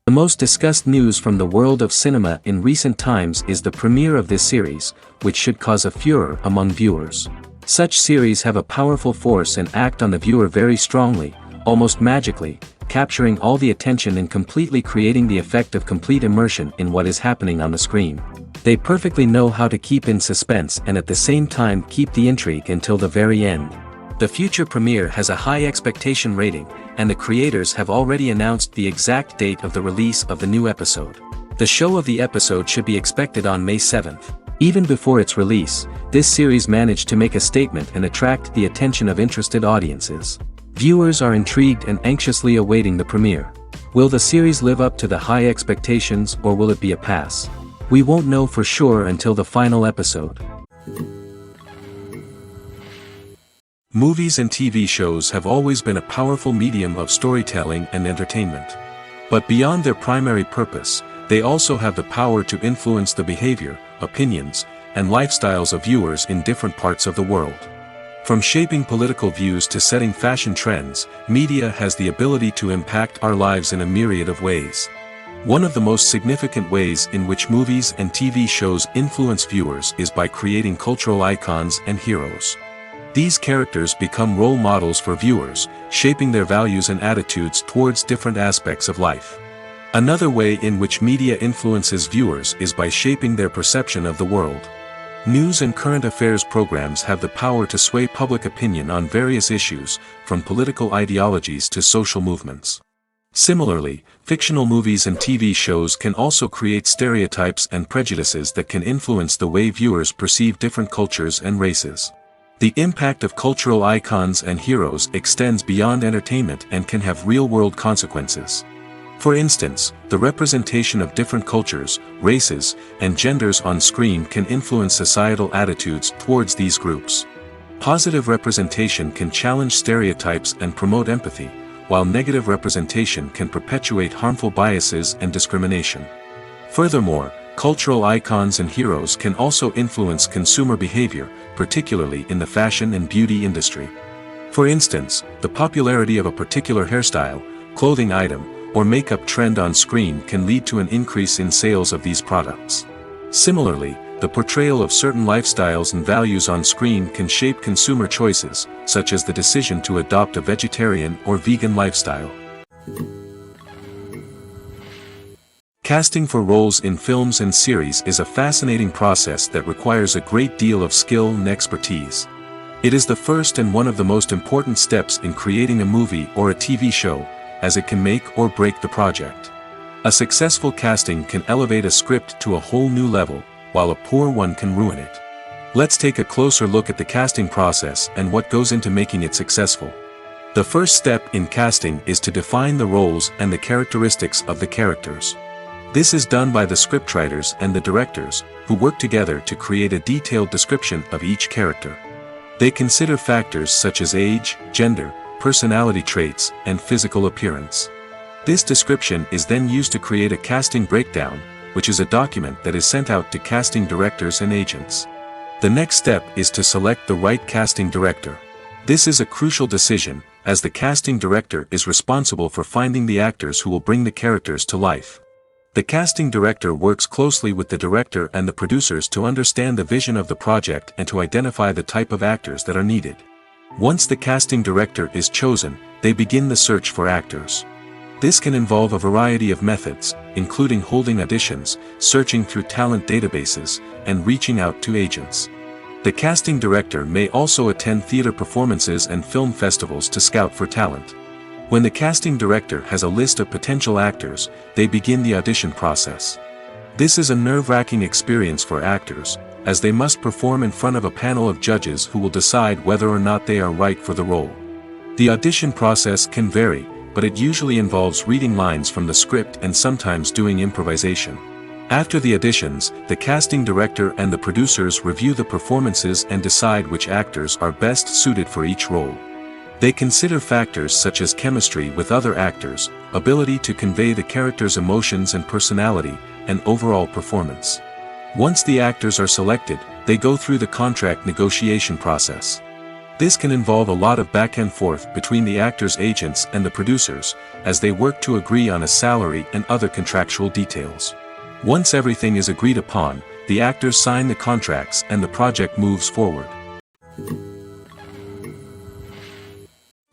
The most discussed news from the world of cinema in recent times is the premiere of this series, which should cause a furor among viewers. Such series have a powerful force and act on the viewer very strongly, almost magically, capturing all the attention and completely creating the effect of complete immersion in what is happening on the screen. They perfectly know how to keep in suspense and at the same time keep the intrigue until the very end. The future premiere has a high expectation rating, and the creators have already announced the exact date of the release of the new episode. The show of the episode should be expected on May 7th. Even before its release, this series managed to make a statement and attract the attention of interested audiences. Viewers are intrigued and anxiously awaiting the premiere. Will the series live up to the high expectations, or will it be a pass? We won't know for sure until the final episode. Movies and TV shows have always been a powerful medium of storytelling and entertainment. But beyond their primary purpose, they also have the power to influence the behavior, opinions, and lifestyles of viewers in different parts of the world. From shaping political views to setting fashion trends, media has the ability to impact our lives in a myriad of ways. One of the most significant ways in which movies and TV shows influence viewers is by creating cultural icons and heroes. These characters become role models for viewers, shaping their values and attitudes towards different aspects of life. Another way in which media influences viewers is by shaping their perception of the world. News and current affairs programs have the power to sway public opinion on various issues, from political ideologies to social movements. Similarly, fictional movies and TV shows can also create stereotypes and prejudices that can influence the way viewers perceive different cultures and races. The impact of cultural icons and heroes extends beyond entertainment and can have real-world consequences. For instance, the representation of different cultures, races, and genders on screen can influence societal attitudes towards these groups. Positive representation can challenge stereotypes and promote empathy, while negative representation can perpetuate harmful biases and discrimination. Furthermore, cultural icons and heroes can also influence consumer behavior, particularly in the fashion and beauty industry. For instance, the popularity of a particular hairstyle, clothing item, or makeup trend on screen can lead to an increase in sales of these products. Similarly, the portrayal of certain lifestyles and values on screen can shape consumer choices, such as the decision to adopt a vegetarian or vegan lifestyle. Casting for roles in films and series is a fascinating process that requires a great deal of skill and expertise. It is the first and one of the most important steps in creating a movie or a TV show, as it can make or break the project. A successful casting can elevate a script to a whole new level, while a poor one can ruin it. Let's take a closer look at the casting process and what goes into making it successful. The first step in casting is to define the roles and the characteristics of the characters. This is done by the scriptwriters and the directors, who work together to create a detailed description of each character. They consider factors such as age, gender, personality traits, and physical appearance. This description is then used to create a casting breakdown, which is a document that is sent out to casting directors and agents. The next step is to select the right casting director. This is a crucial decision, as the casting director is responsible for finding the actors who will bring the characters to life. The casting director works closely with the director and the producers to understand the vision of the project and to identify the type of actors that are needed. Once the casting director is chosen, they begin the search for actors. This can involve a variety of methods, including holding auditions, searching through talent databases, and reaching out to agents. The casting director may also attend theater performances and film festivals to scout for talent. When the casting director has a list of potential actors, they begin the audition process. This is a nerve-wracking experience for actors, as they must perform in front of a panel of judges who will decide whether or not they are right for the role. The audition process can vary, but it usually involves reading lines from the script and sometimes doing improvisation. After the auditions, the casting director and the producers review the performances and decide which actors are best suited for each role. They consider factors such as chemistry with other actors, ability to convey the character's emotions and personality, and overall performance. Once the actors are selected, they go through the contract negotiation process. This can involve a lot of back and forth between the actors' agents and the producers, as they work to agree on a salary and other contractual details. Once everything is agreed upon, the actors sign the contracts and the project moves forward.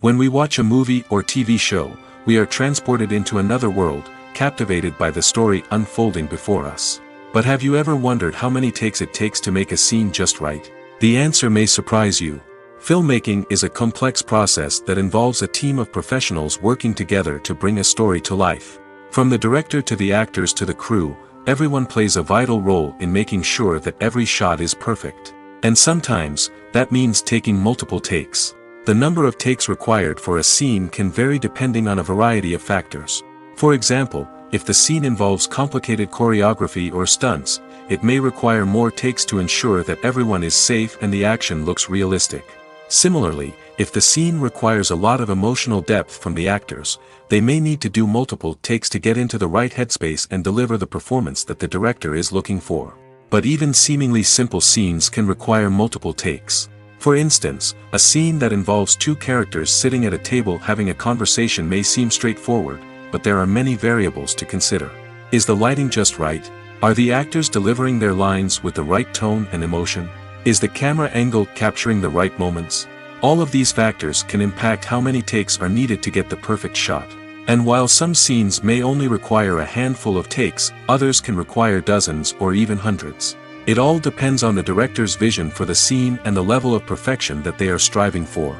When we watch a movie or TV show, we are transported into another world, captivated by the story unfolding before us. But have you ever wondered how many takes it takes to make a scene just right? The answer may surprise you. Filmmaking is a complex process that involves a team of professionals working together to bring a story to life. From the director to the actors to the crew, everyone plays a vital role in making sure that every shot is perfect. And sometimes, that means taking multiple takes. The number of takes required for a scene can vary depending on a variety of factors. For example, if the scene involves complicated choreography or stunts, it may require more takes to ensure that everyone is safe and the action looks realistic. Similarly, if the scene requires a lot of emotional depth from the actors, they may need to do multiple takes to get into the right headspace and deliver the performance that the director is looking for. But even seemingly simple scenes can require multiple takes. For instance, a scene that involves two characters sitting at a table having a conversation may seem straightforward, but there are many variables to consider. Is the lighting just right? Are the actors delivering their lines with the right tone and emotion? Is the camera angle capturing the right moments? All of these factors can impact how many takes are needed to get the perfect shot. And while some scenes may only require a handful of takes, others can require dozens or even hundreds. It all depends on the director's vision for the scene and the level of perfection that they are striving for.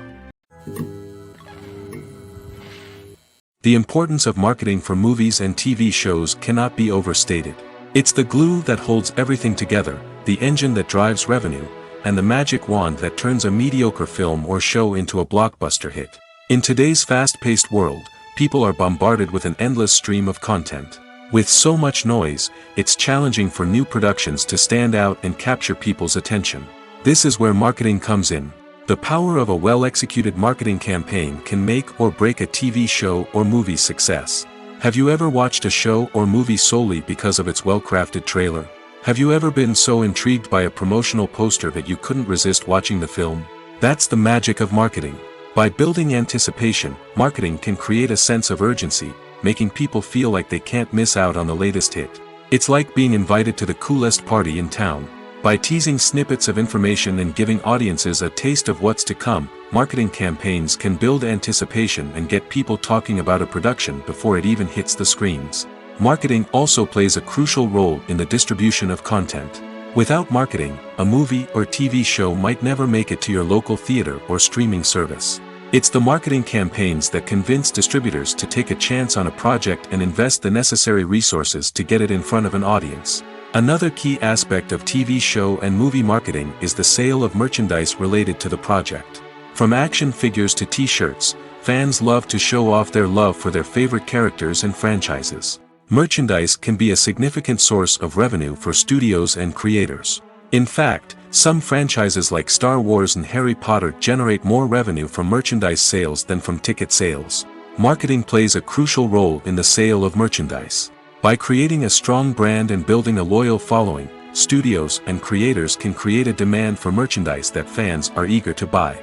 The importance of marketing for movies and TV shows cannot be overstated. It's the glue that holds everything together, the engine that drives revenue, and the magic wand that turns a mediocre film or show into a blockbuster hit. In today's fast-paced world, people are bombarded with an endless stream of content. With so much noise, it's challenging for new productions to stand out and capture people's attention. This is where marketing comes in. The power of a well-executed marketing campaign can make or break a TV show or movie's success. Have you ever watched a show or movie solely because of its well-crafted trailer? Have you ever been so intrigued by a promotional poster that you couldn't resist watching the film? That's the magic of marketing. By building anticipation, marketing can create a sense of urgency, making people feel like they can't miss out on the latest hit. It's like being invited to the coolest party in town. By teasing snippets of information and giving audiences a taste of what's to come, marketing campaigns can build anticipation and get people talking about a production before it even hits the screens. Marketing also plays a crucial role in the distribution of content. Without marketing, a movie or TV show might never make it to your local theater or streaming service. It's the marketing campaigns that convince distributors to take a chance on a project and invest the necessary resources to get it in front of an audience. Another key aspect of TV show and movie marketing is the sale of merchandise related to the project. From action figures to t-shirts, fans love to show off their love for their favorite characters and franchises. Merchandise can be a significant source of revenue for studios and creators. In fact, some franchises like Star Wars and Harry Potter generate more revenue from merchandise sales than from ticket sales. Marketing plays a crucial role in the sale of merchandise. By creating a strong brand and building a loyal following, studios and creators can create a demand for merchandise that fans are eager to buy.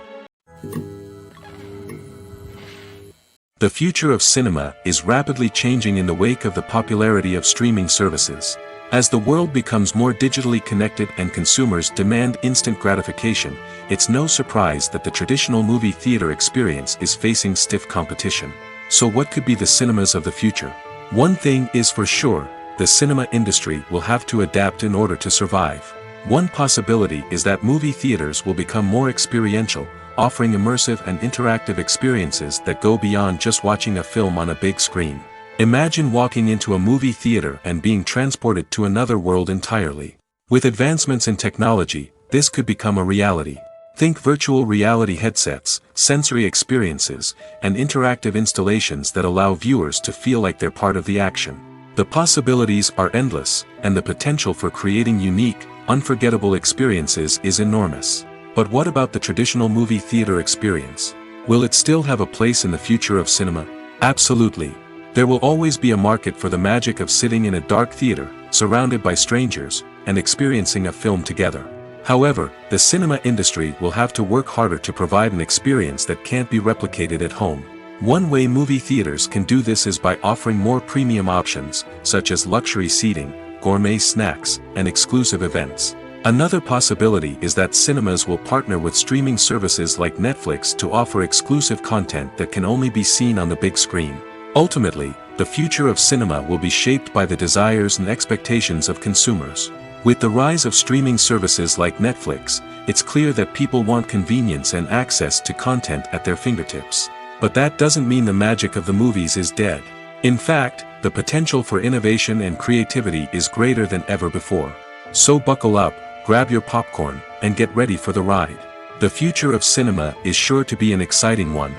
The future of cinema is rapidly changing in the wake of the popularity of streaming services. As the world becomes more digitally connected and consumers demand instant gratification, it's no surprise that the traditional movie theater experience is facing stiff competition. So what could be the cinemas of the future? One thing is for sure, the cinema industry will have to adapt in order to survive. One possibility is that movie theaters will become more experiential, offering immersive and interactive experiences that go beyond just watching a film on a big screen. Imagine walking into a movie theater and being transported to another world entirely. With advancements in technology, this could become a reality. Think virtual reality headsets, sensory experiences, and interactive installations that allow viewers to feel like they're part of the action. The possibilities are endless, and the potential for creating unique, unforgettable experiences is enormous. But what about the traditional movie theater experience? Will it still have a place in the future of cinema? Absolutely. There will always be a market for the magic of sitting in a dark theater, surrounded by strangers, and experiencing a film together. However, the cinema industry will have to work harder to provide an experience that can't be replicated at home. One way movie theaters can do this is by offering more premium options, such as luxury seating, gourmet snacks, and exclusive events. Another possibility is that cinemas will partner with streaming services like Netflix to offer exclusive content that can only be seen on the big screen. Ultimately, the future of cinema will be shaped by the desires and expectations of consumers. With the rise of streaming services like Netflix, it's clear that people want convenience and access to content at their fingertips. But that doesn't mean the magic of the movies is dead. In fact, the potential for innovation and creativity is greater than ever before. So buckle up, grab your popcorn, and get ready for the ride. The future of cinema is sure to be an exciting one.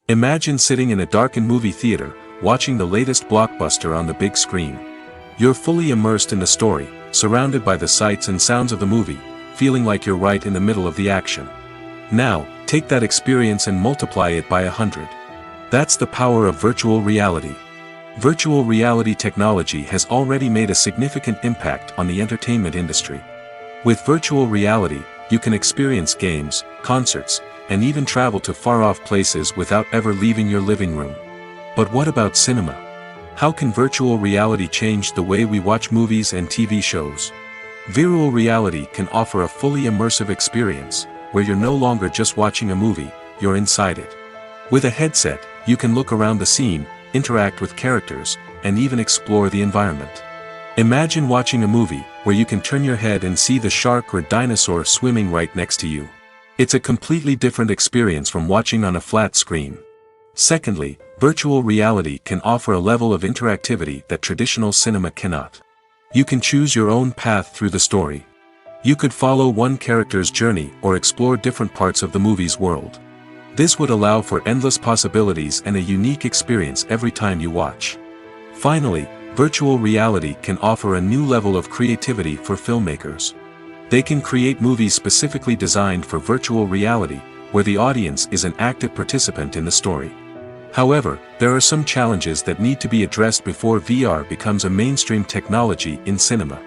Imagine sitting in a darkened movie theater, watching the latest blockbuster on the big screen. You're fully immersed in the story, surrounded by the sights and sounds of the movie, feeling like you're right in the middle of the action. Now, take that experience and multiply it by 100. That's the power of virtual reality. Virtual reality technology has already made a significant impact on the entertainment industry. With virtual reality, you can experience games, concerts, and even travel to far-off places without ever leaving your living room. But what about cinema? How can virtual reality change the way we watch movies and TV shows? Virtual reality can offer a fully immersive experience, where you're no longer just watching a movie, you're inside it. With a headset, you can look around the scene, interact with characters, and even explore the environment. Imagine watching a movie where you can turn your head and see the shark or dinosaur swimming right next to you. It's a completely different experience from watching on a flat screen. Secondly, virtual reality can offer a level of interactivity that traditional cinema cannot. You can choose your own path through the story. You could follow one character's journey or explore different parts of the movie's world. This would allow for endless possibilities and a unique experience every time you watch. Finally, virtual reality can offer a new level of creativity for filmmakers. They can create movies specifically designed for virtual reality, where the audience is an active participant in the story. However, there are some challenges that need to be addressed before VR becomes a mainstream technology in cinema.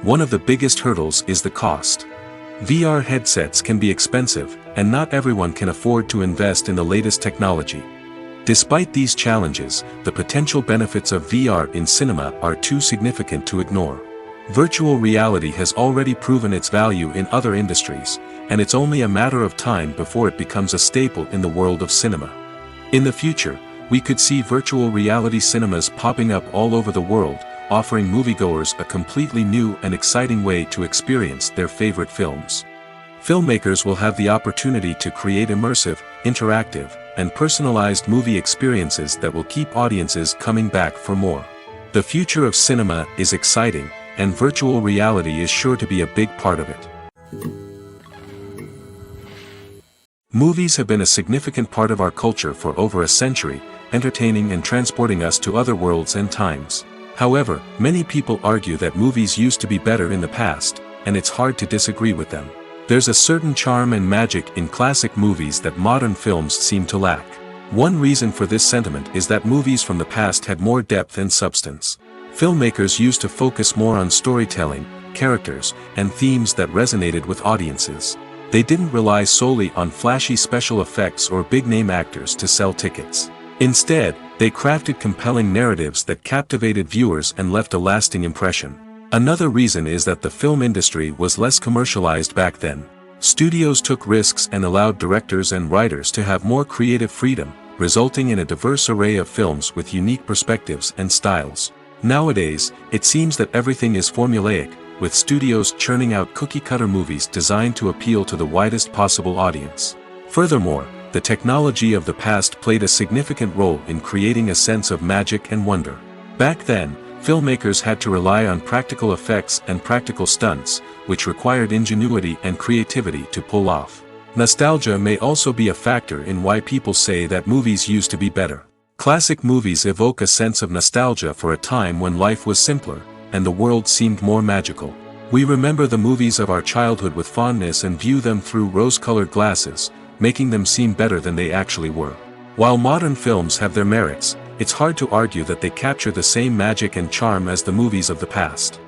One of the biggest hurdles is the cost. VR headsets can be expensive, and not everyone can afford to invest in the latest technology. Despite these challenges, the potential benefits of VR in cinema are too significant to ignore. Virtual reality has already proven its value in other industries, and it's only a matter of time before it becomes a staple in the world of cinema. In the future, we could see virtual reality cinemas popping up all over the world, offering moviegoers a completely new and exciting way to experience their favorite films. Filmmakers will have the opportunity to create immersive, interactive, and personalized movie experiences that will keep audiences coming back for more. The future of cinema is exciting, and virtual reality is sure to be a big part of it. Movies have been a significant part of our culture for over a century, entertaining and transporting us to other worlds and times. However, many people argue that movies used to be better in the past, and it's hard to disagree with them. There's a certain charm and magic in classic movies that modern films seem to lack. One reason for this sentiment is that movies from the past had more depth and substance. Filmmakers used to focus more on storytelling, characters, and themes that resonated with audiences. They didn't rely solely on flashy special effects or big-name actors to sell tickets. Instead, they crafted compelling narratives that captivated viewers and left a lasting impression. Another reason is that the film industry was less commercialized back then. Studios took risks and allowed directors and writers to have more creative freedom, resulting in a diverse array of films with unique perspectives and styles. Nowadays, it seems that everything is formulaic, with studios churning out cookie-cutter movies designed to appeal to the widest possible audience. Furthermore, the technology of the past played a significant role in creating a sense of magic and wonder. Back then, filmmakers had to rely on practical effects and practical stunts, which required ingenuity and creativity to pull off. Nostalgia may also be a factor in why people say that movies used to be better. Classic movies evoke a sense of nostalgia for a time when life was simpler, and the world seemed more magical. We remember the movies of our childhood with fondness and view them through rose-colored glasses, making them seem better than they actually were. While modern films have their merits, it's hard to argue that they capture the same magic and charm as the movies of the past.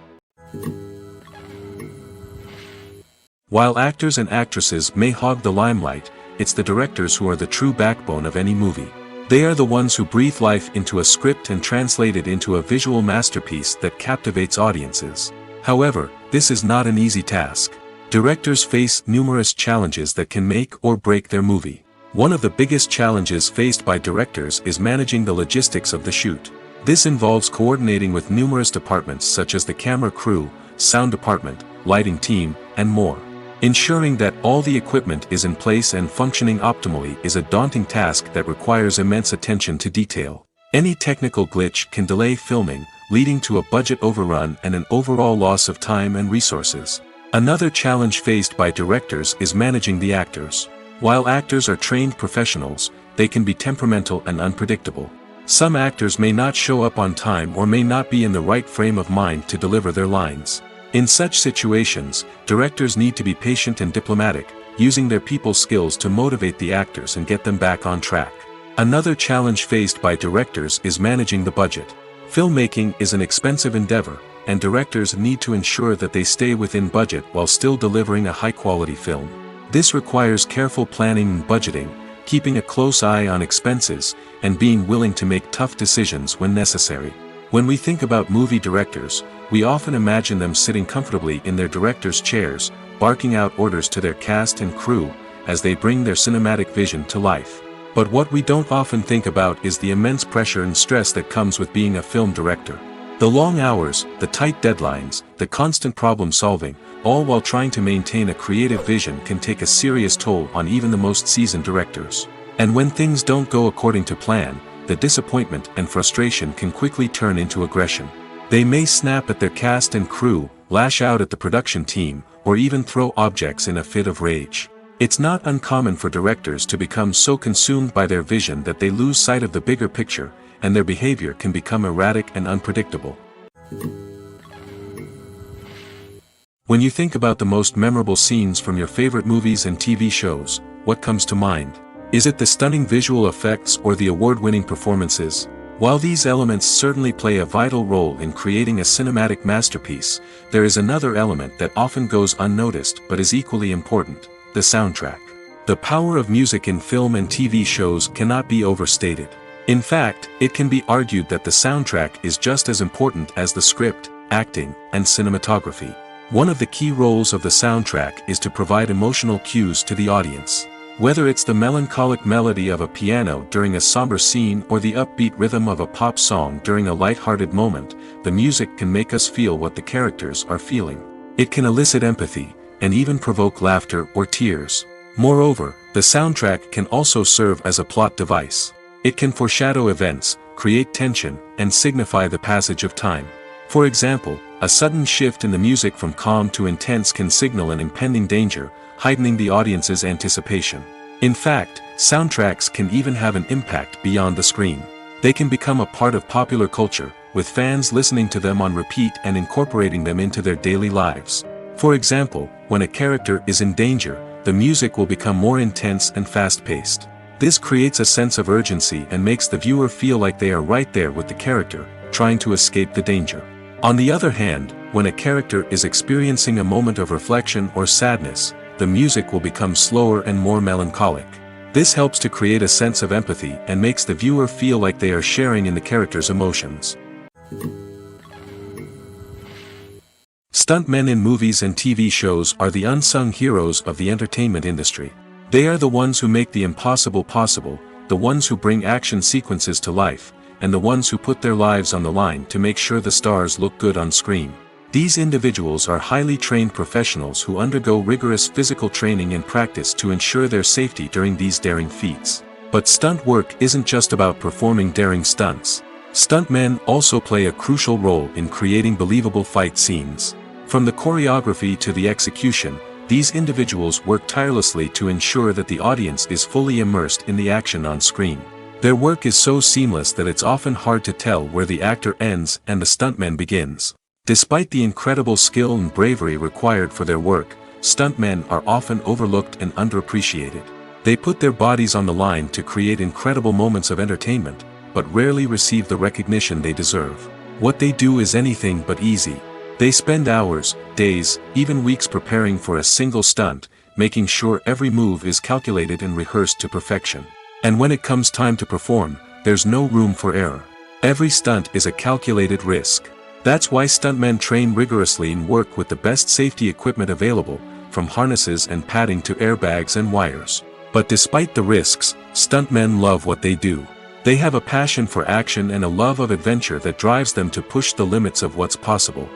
While actors and actresses may hog the limelight, it's the directors who are the true backbone of any movie. They are the ones who breathe life into a script and translate it into a visual masterpiece that captivates audiences. However, this is not an easy task. Directors face numerous challenges that can make or break their movie. One of the biggest challenges faced by directors is managing the logistics of the shoot. This involves coordinating with numerous departments such as the camera crew, sound department, lighting team, and more. Ensuring that all the equipment is in place and functioning optimally is a daunting task that requires immense attention to detail. Any technical glitch can delay filming, leading to a budget overrun and an overall loss of time and resources. Another challenge faced by directors is managing the actors. While actors are trained professionals, they can be temperamental and unpredictable. Some actors may not show up on time or may not be in the right frame of mind to deliver their lines. In such situations, directors need to be patient and diplomatic, using their people skills to motivate the actors and get them back on track. Another challenge faced by directors is managing the budget. Filmmaking is an expensive endeavor, and directors need to ensure that they stay within budget while still delivering a high-quality film. This requires careful planning and budgeting, keeping a close eye on expenses, and being willing to make tough decisions when necessary. When we think about movie directors, we often imagine them sitting comfortably in their director's chairs, barking out orders to their cast and crew, as they bring their cinematic vision to life. But what we don't often think about is the immense pressure and stress that comes with being a film director. The long hours, the tight deadlines, the constant problem solving, all while trying to maintain a creative vision can take a serious toll on even the most seasoned directors. And when things don't go according to plan, the disappointment and frustration can quickly turn into aggression. They may snap at their cast and crew, lash out at the production team, or even throw objects in a fit of rage. It's not uncommon for directors to become so consumed by their vision that they lose sight of the bigger picture, and their behavior can become erratic and unpredictable. When you think about the most memorable scenes from your favorite movies and TV shows, what comes to mind? Is it the stunning visual effects or the award-winning performances? While these elements certainly play a vital role in creating a cinematic masterpiece, there is another element that often goes unnoticed but is equally important: the soundtrack. The power of music in film and TV shows cannot be overstated. In fact, it can be argued that the soundtrack is just as important as the script, acting, and cinematography. One of the key roles of the soundtrack is to provide emotional cues to the audience. Whether it's the melancholic melody of a piano during a somber scene or the upbeat rhythm of a pop song during a light-hearted moment, the music can make us feel what the characters are feeling. It can elicit empathy, and even provoke laughter or tears. Moreover, the soundtrack can also serve as a plot device. It can foreshadow events, create tension, and signify the passage of time. For example, a sudden shift in the music from calm to intense can signal an impending danger, heightening the audience's anticipation. In fact, soundtracks can even have an impact beyond the screen. They can become a part of popular culture, with fans listening to them on repeat and incorporating them into their daily lives. For example, when a character is in danger, the music will become more intense and fast-paced. This creates a sense of urgency and makes the viewer feel like they are right there with the character, trying to escape the danger. On the other hand, when a character is experiencing a moment of reflection or sadness, the music will become slower and more melancholic. This helps to create a sense of empathy and makes the viewer feel like they are sharing in the character's emotions. Stuntmen in movies and TV shows are the unsung heroes of the entertainment industry. They are the ones who make the impossible possible, the ones who bring action sequences to life, and the ones who put their lives on the line to make sure the stars look good on screen. These individuals are highly trained professionals who undergo rigorous physical training and practice to ensure their safety during these daring feats. But stunt work isn't just about performing daring stunts. Stuntmen also play a crucial role in creating believable fight scenes. From the choreography to the execution, these individuals work tirelessly to ensure that the audience is fully immersed in the action on screen. Their work is so seamless that it's often hard to tell where the actor ends and the stuntman begins. Despite the incredible skill and bravery required for their work, stuntmen are often overlooked and underappreciated. They put their bodies on the line to create incredible moments of entertainment, but rarely receive the recognition they deserve. What they do is anything but easy. They spend hours, days, even weeks preparing for a single stunt, making sure every move is calculated and rehearsed to perfection. And when it comes time to perform, there's no room for error. Every stunt is a calculated risk. That's why stuntmen train rigorously and work with the best safety equipment available, from harnesses and padding to airbags and wires. But despite the risks, stuntmen love what they do. They have a passion for action and a love of adventure that drives them to push the limits of what's possible.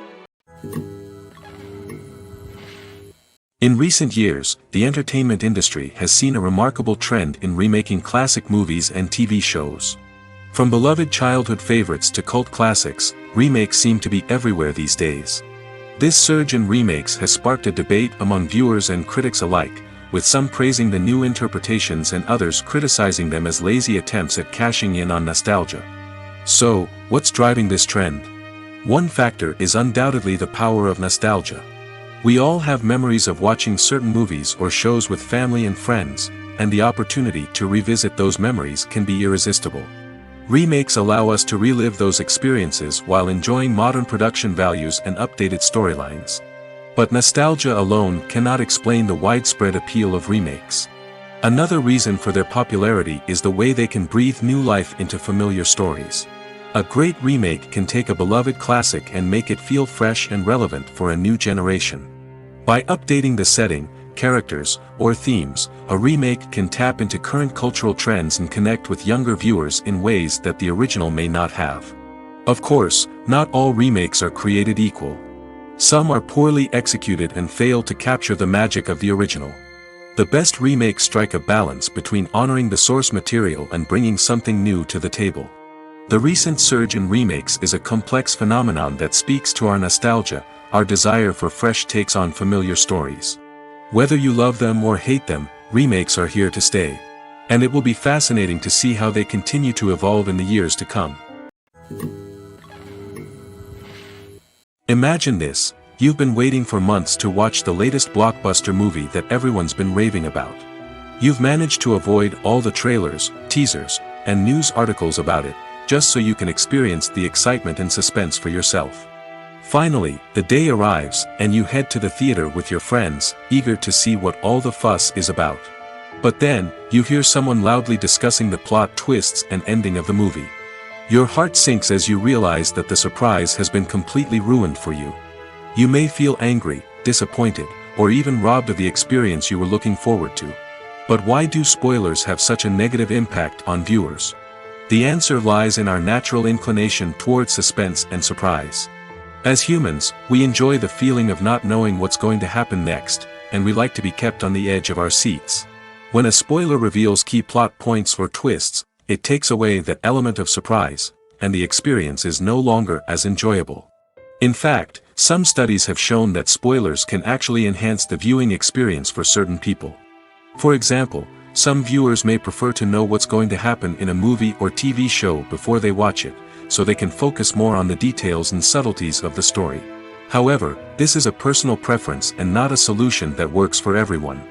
In recent years, the entertainment industry has seen a remarkable trend in remaking classic movies and TV shows. From beloved childhood favorites to cult classics, remakes seem to be everywhere these days. This surge in remakes has sparked a debate among viewers and critics alike, with some praising the new interpretations and others criticizing them as lazy attempts at cashing in on nostalgia. So, what's driving this trend? One factor is undoubtedly the power of nostalgia. We all have memories of watching certain movies or shows with family and friends, and the opportunity to revisit those memories can be irresistible. Remakes allow us to relive those experiences while enjoying modern production values and updated storylines. But nostalgia alone cannot explain the widespread appeal of remakes. Another reason for their popularity is the way they can breathe new life into familiar stories. A great remake can take a beloved classic and make it feel fresh and relevant for a new generation. By updating the setting, characters, or themes, a remake can tap into current cultural trends and connect with younger viewers in ways that the original may not have. Of course, not all remakes are created equal. Some are poorly executed and fail to capture the magic of the original. The best remakes strike a balance between honoring the source material and bringing something new to the table. The recent surge in remakes is a complex phenomenon that speaks to our nostalgia, our desire for fresh takes on familiar stories. Whether you love them or hate them, remakes are here to stay. And it will be fascinating to see how they continue to evolve in the years to come. Imagine this: you've been waiting for months to watch the latest blockbuster movie that everyone's been raving about. You've managed to avoid all the trailers, teasers, and news articles about it, just so you can experience the excitement and suspense for yourself. Finally, the day arrives, and you head to the theater with your friends, eager to see what all the fuss is about. But then, you hear someone loudly discussing the plot twists and ending of the movie. Your heart sinks as you realize that the surprise has been completely ruined for you. You may feel angry, disappointed, or even robbed of the experience you were looking forward to. But why do spoilers have such a negative impact on viewers? The answer lies in our natural inclination toward suspense and surprise. As humans, we enjoy the feeling of not knowing what's going to happen next, and we like to be kept on the edge of our seats. When a spoiler reveals key plot points or twists, it takes away that element of surprise, and the experience is no longer as enjoyable. In fact, some studies have shown that spoilers can actually enhance the viewing experience for certain people. For example, some viewers may prefer to know what's going to happen in a movie or TV show before they watch it, so they can focus more on the details and subtleties of the story. However, this is a personal preference and not a solution that works for everyone.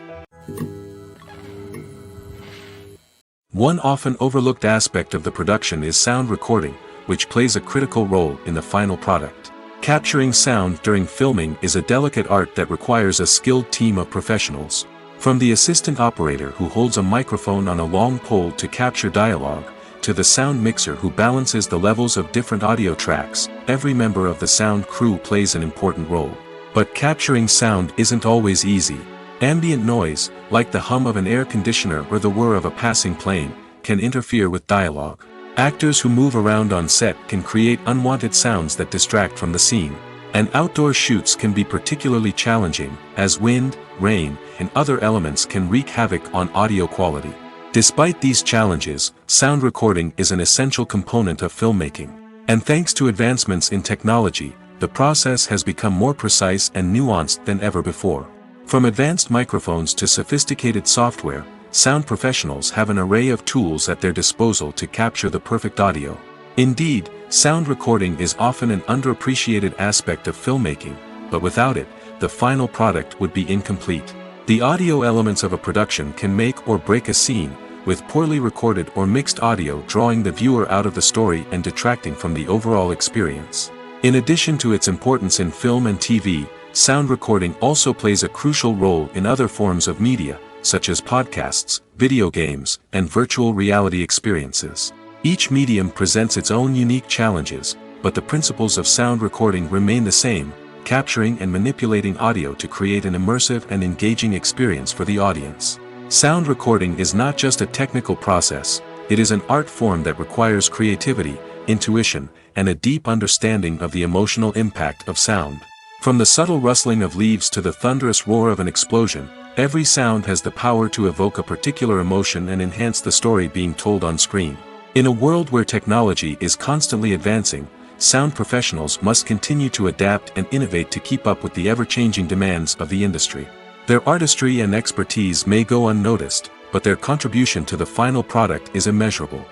One often overlooked aspect of the production is sound recording, which plays a critical role in the final product. Capturing sound during filming is a delicate art that requires a skilled team of professionals. From the assistant operator who holds a microphone on a long pole to capture dialogue, to the sound mixer who balances the levels of different audio tracks, every member of the sound crew plays an important role. But capturing sound isn't always easy. Ambient noise, like the hum of an air conditioner or the whir of a passing plane, can interfere with dialogue. Actors who move around on set can create unwanted sounds that distract from the scene. And outdoor shoots can be particularly challenging, as wind, rain, and other elements can wreak havoc on audio quality. Despite these challenges, sound recording is an essential component of filmmaking. And thanks to advancements in technology, the process has become more precise and nuanced than ever before. From advanced microphones to sophisticated software, sound professionals have an array of tools at their disposal to capture the perfect audio. Indeed, sound recording is often an underappreciated aspect of filmmaking, but without it, the final product would be incomplete. The audio elements of a production can make or break a scene, with poorly recorded or mixed audio drawing the viewer out of the story and detracting from the overall experience. In addition to its importance in film and TV, sound recording also plays a crucial role in other forms of media, such as podcasts, video games, and virtual reality experiences. Each medium presents its own unique challenges, but the principles of sound recording remain the same, capturing and manipulating audio to create an immersive and engaging experience for the audience. Sound recording is not just a technical process, it is an art form that requires creativity, intuition, and a deep understanding of the emotional impact of sound. From the subtle rustling of leaves to the thunderous roar of an explosion, every sound has the power to evoke a particular emotion and enhance the story being told on screen. In a world where technology is constantly advancing, sound professionals must continue to adapt and innovate to keep up with the ever-changing demands of the industry. Their artistry and expertise may go unnoticed, but their contribution to the final product is immeasurable.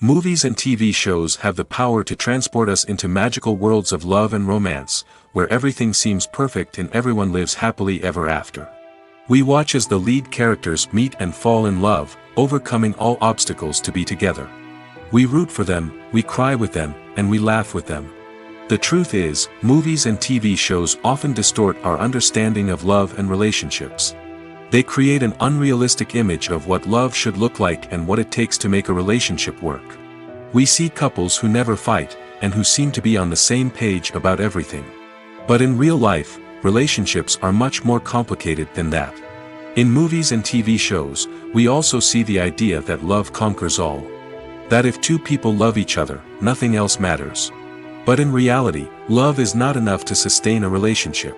Movies and TV shows have the power to transport us into magical worlds of love and romance, where everything seems perfect and everyone lives happily ever after. We watch as the lead characters meet and fall in love, overcoming all obstacles to be together. We root for them, we cry with them, and we laugh with them. The truth is, movies and TV shows often distort our understanding of love and relationships. They create an unrealistic image of what love should look like and what it takes to make a relationship work. We see couples who never fight, and who seem to be on the same page about everything. But in real life, relationships are much more complicated than that. In movies and TV shows, we also see the idea that love conquers all. That if two people love each other, nothing else matters. But in reality, love is not enough to sustain a relationship.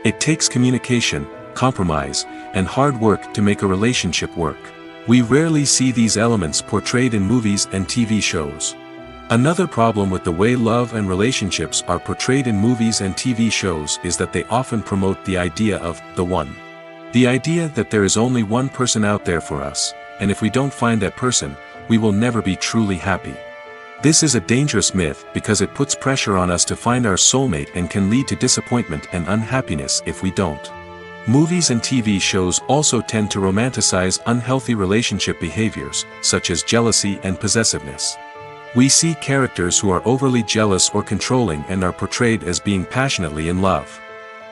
It takes communication, compromise, and hard work to make a relationship work. We rarely see these elements portrayed in movies and TV shows. Another problem with the way love and relationships are portrayed in movies and TV shows is that they often promote the idea of the one. The idea that there is only one person out there for us, and if we don't find that person, we will never be truly happy. This is a dangerous myth because it puts pressure on us to find our soulmate and can lead to disappointment and unhappiness if we don't. Movies and TV shows also tend to romanticize unhealthy relationship behaviors, such as jealousy and possessiveness. We see characters who are overly jealous or controlling and are portrayed as being passionately in love.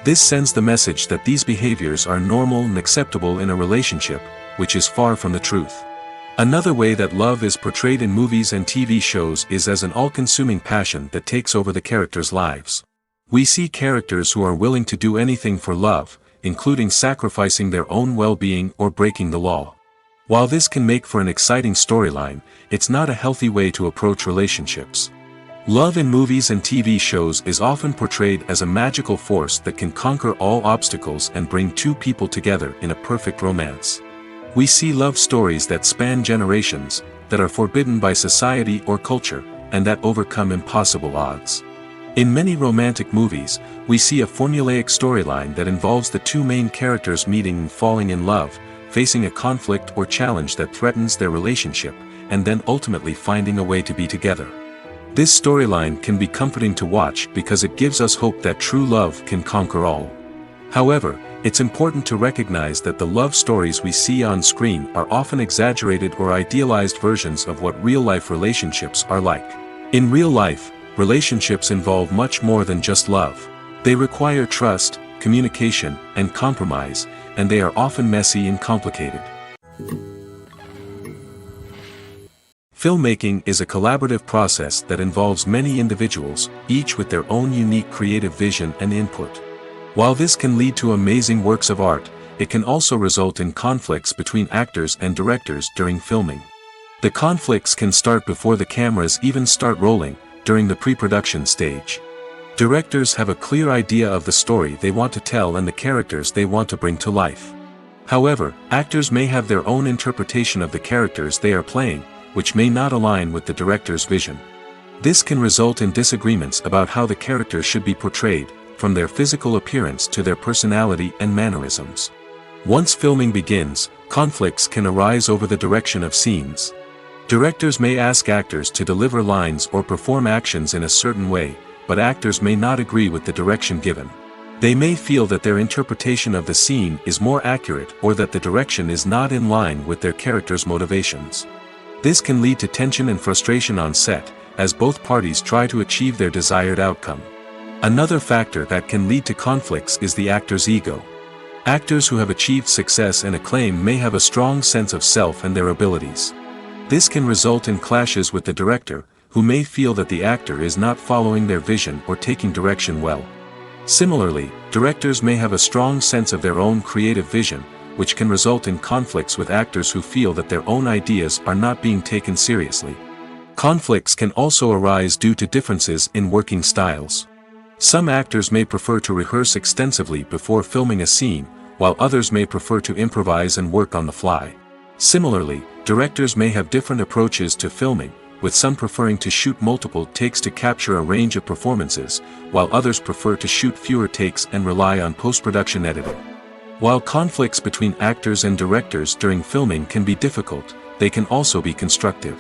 This sends the message that these behaviors are normal and acceptable in a relationship, which is far from the truth. Another way that love is portrayed in movies and TV shows is as an all-consuming passion that takes over the characters' lives. We see characters who are willing to do anything for love, including sacrificing their own well-being or breaking the law. While this can make for an exciting storyline, it's not a healthy way to approach relationships. Love in movies and TV shows is often portrayed as a magical force that can conquer all obstacles and bring two people together in a perfect romance. We see love stories that span generations, that are forbidden by society or culture, and that overcome impossible odds. In many romantic movies, we see a formulaic storyline that involves the two main characters meeting and falling in love, facing a conflict or challenge that threatens their relationship, and then ultimately finding a way to be together. This storyline can be comforting to watch because it gives us hope that true love can conquer all. However, it's important to recognize that the love stories we see on screen are often exaggerated or idealized versions of what real-life relationships are like. In real life, relationships involve much more than just love. They require trust, communication, and compromise, and they are often messy and complicated. Filmmaking is a collaborative process that involves many individuals, each with their own unique creative vision and input. While this can lead to amazing works of art, it can also result in conflicts between actors and directors during filming. The conflicts can start before the cameras even start rolling, during the pre-production stage. Directors have a clear idea of the story they want to tell and the characters they want to bring to life. However, actors may have their own interpretation of the characters they are playing, which may not align with the director's vision. This can result in disagreements about how the characters should be portrayed, from their physical appearance to their personality and mannerisms. Once filming begins, conflicts can arise over the direction of scenes. Directors may ask actors to deliver lines or perform actions in a certain way, but actors may not agree with the direction given. They may feel that their interpretation of the scene is more accurate or that the direction is not in line with their character's motivations. This can lead to tension and frustration on set, as both parties try to achieve their desired outcome. Another factor that can lead to conflicts is the actor's ego. Actors who have achieved success and acclaim may have a strong sense of self and their abilities. This can result in clashes with the director, who may feel that the actor is not following their vision or taking direction well. Similarly, directors may have a strong sense of their own creative vision, which can result in conflicts with actors who feel that their own ideas are not being taken seriously. Conflicts can also arise due to differences in working styles. Some actors may prefer to rehearse extensively before filming a scene, while others may prefer to improvise and work on the fly. Similarly, directors may have different approaches to filming, with some preferring to shoot multiple takes to capture a range of performances, while others prefer to shoot fewer takes and rely on post-production editing. While conflicts between actors and directors during filming can be difficult, they can also be constructive.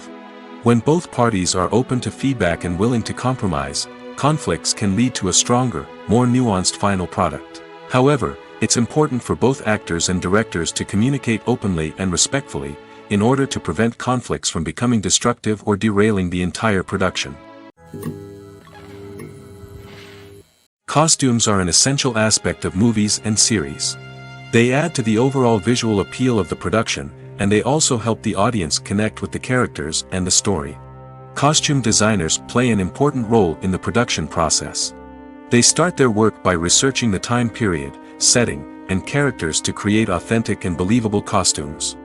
When both parties are open to feedback and willing to compromise, conflicts can lead to a stronger, more nuanced final product. However, it's important for both actors and directors to communicate openly and respectfully, in order to prevent conflicts from becoming destructive or derailing the entire production. Costumes are an essential aspect of movies and series. They add to the overall visual appeal of the production, and they also help the audience connect with the characters and the story. Costume designers play an important role in the production process. They start their work by researching the time period, setting, and characters to create authentic and believable costumes.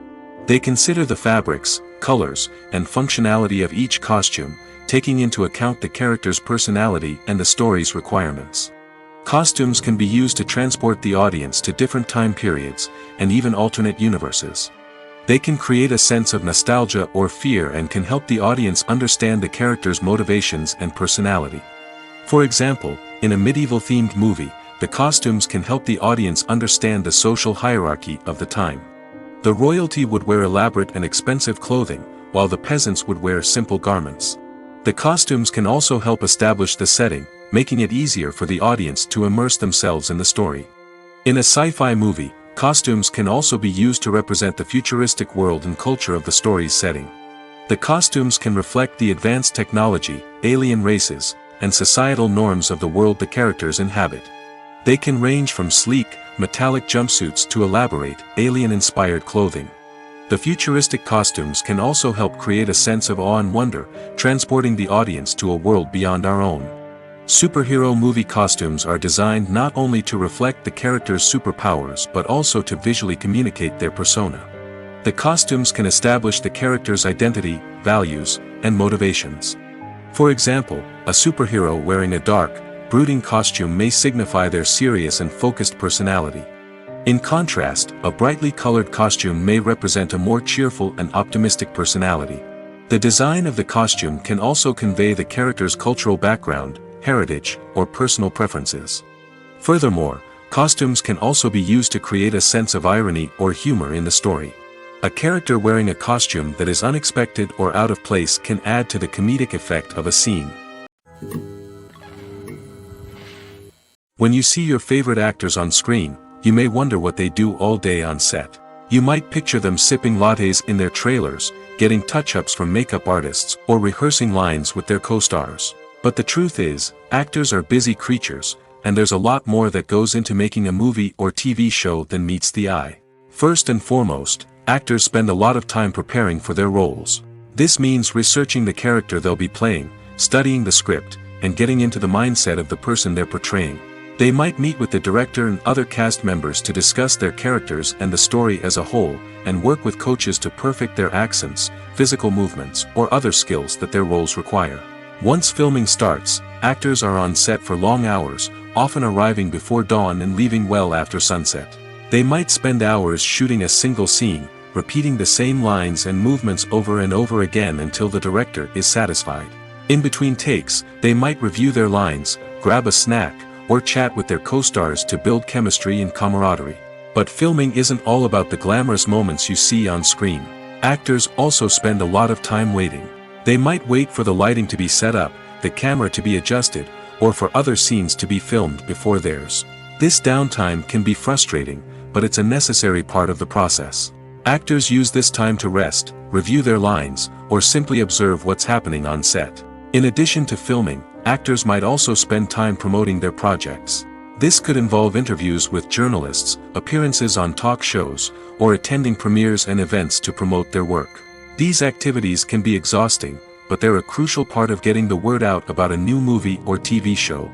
They consider the fabrics, colors, and functionality of each costume, taking into account the character's personality and the story's requirements. Costumes can be used to transport the audience to different time periods, and even alternate universes. They can create a sense of nostalgia or fear and can help the audience understand the character's motivations and personality. For example, in a medieval-themed movie, the costumes can help the audience understand the social hierarchy of the time. The royalty would wear elaborate and expensive clothing, while the peasants would wear simple garments. The costumes can also help establish the setting, making it easier for the audience to immerse themselves in the story. In a sci-fi movie, costumes can also be used to represent the futuristic world and culture of the story's setting. The costumes can reflect the advanced technology, alien races, and societal norms of the world the characters inhabit. They can range from sleek, metallic jumpsuits to elaborate, alien-inspired clothing. The futuristic costumes can also help create a sense of awe and wonder, transporting the audience to a world beyond our own. Superhero movie costumes are designed not only to reflect the character's superpowers but also to visually communicate their persona. The costumes can establish the character's identity, values, and motivations. For example, a superhero wearing a dark, brooding costume may signify their serious and focused personality. In contrast, a brightly colored costume may represent a more cheerful and optimistic personality. The design of the costume can also convey the character's cultural background, heritage, or personal preferences. Furthermore, costumes can also be used to create a sense of irony or humor in the story. A character wearing a costume that is unexpected or out of place can add to the comedic effect of a scene. When you see your favorite actors on screen, you may wonder what they do all day on set. You might picture them sipping lattes in their trailers, getting touch-ups from makeup artists, or rehearsing lines with their co-stars. But the truth is, actors are busy creatures, and there's a lot more that goes into making a movie or TV show than meets the eye. First and foremost, actors spend a lot of time preparing for their roles. This means researching the character they'll be playing, studying the script, and getting into the mindset of the person they're portraying. They might meet with the director and other cast members to discuss their characters and the story as a whole, and work with coaches to perfect their accents, physical movements, or other skills that their roles require. Once filming starts, actors are on set for long hours, often arriving before dawn and leaving well after sunset. They might spend hours shooting a single scene, repeating the same lines and movements over and over again until the director is satisfied. In between takes, they might review their lines, grab a snack, or chat with their co-stars to build chemistry and camaraderie. But filming isn't all about the glamorous moments you see on screen. Actors also spend a lot of time waiting. They might wait for the lighting to be set up, the camera to be adjusted, or for other scenes to be filmed before theirs. This downtime can be frustrating, but it's a necessary part of the process. Actors use this time to rest, review their lines, or simply observe what's happening on set. In addition to filming, actors might also spend time promoting their projects. This could involve interviews with journalists, appearances on talk shows, or attending premieres and events to promote their work. These activities can be exhausting, but they're a crucial part of getting the word out about a new movie or TV show.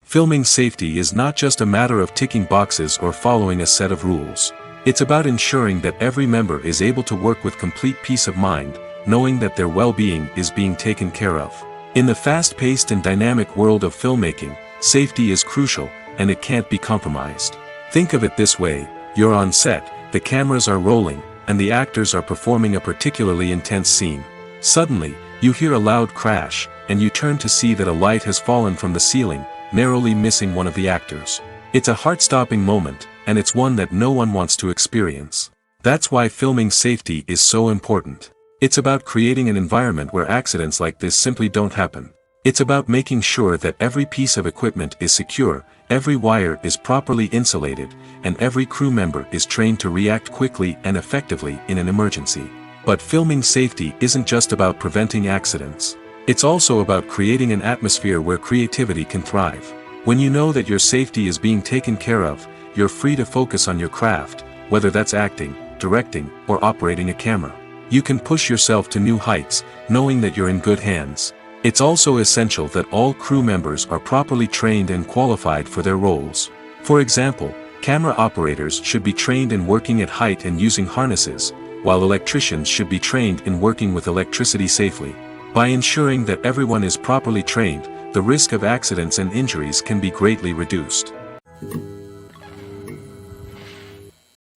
Filming safety is not just a matter of ticking boxes or following a set of rules. It's about ensuring that every member is able to work with complete peace of mind, knowing that their well-being is being taken care of. In the fast-paced and dynamic world of filmmaking, safety is crucial, and it can't be compromised. Think of it this way: you're on set, the cameras are rolling, and the actors are performing a particularly intense scene. Suddenly, you hear a loud crash, and you turn to see that a light has fallen from the ceiling, narrowly missing one of the actors. It's a heart-stopping moment, and it's one that no one wants to experience. That's why filming safety is so important. It's about creating an environment where accidents like this simply don't happen. It's about making sure that every piece of equipment is secure, every wire is properly insulated, and every crew member is trained to react quickly and effectively in an emergency. But filming safety isn't just about preventing accidents. It's also about creating an atmosphere where creativity can thrive. When you know that your safety is being taken care of, you're free to focus on your craft, whether that's acting, directing, or operating a camera. You can push yourself to new heights, knowing that you're in good hands. It's also essential that all crew members are properly trained and qualified for their roles. For example, camera operators should be trained in working at height and using harnesses, while electricians should be trained in working with electricity safely. By ensuring that everyone is properly trained, the risk of accidents and injuries can be greatly reduced.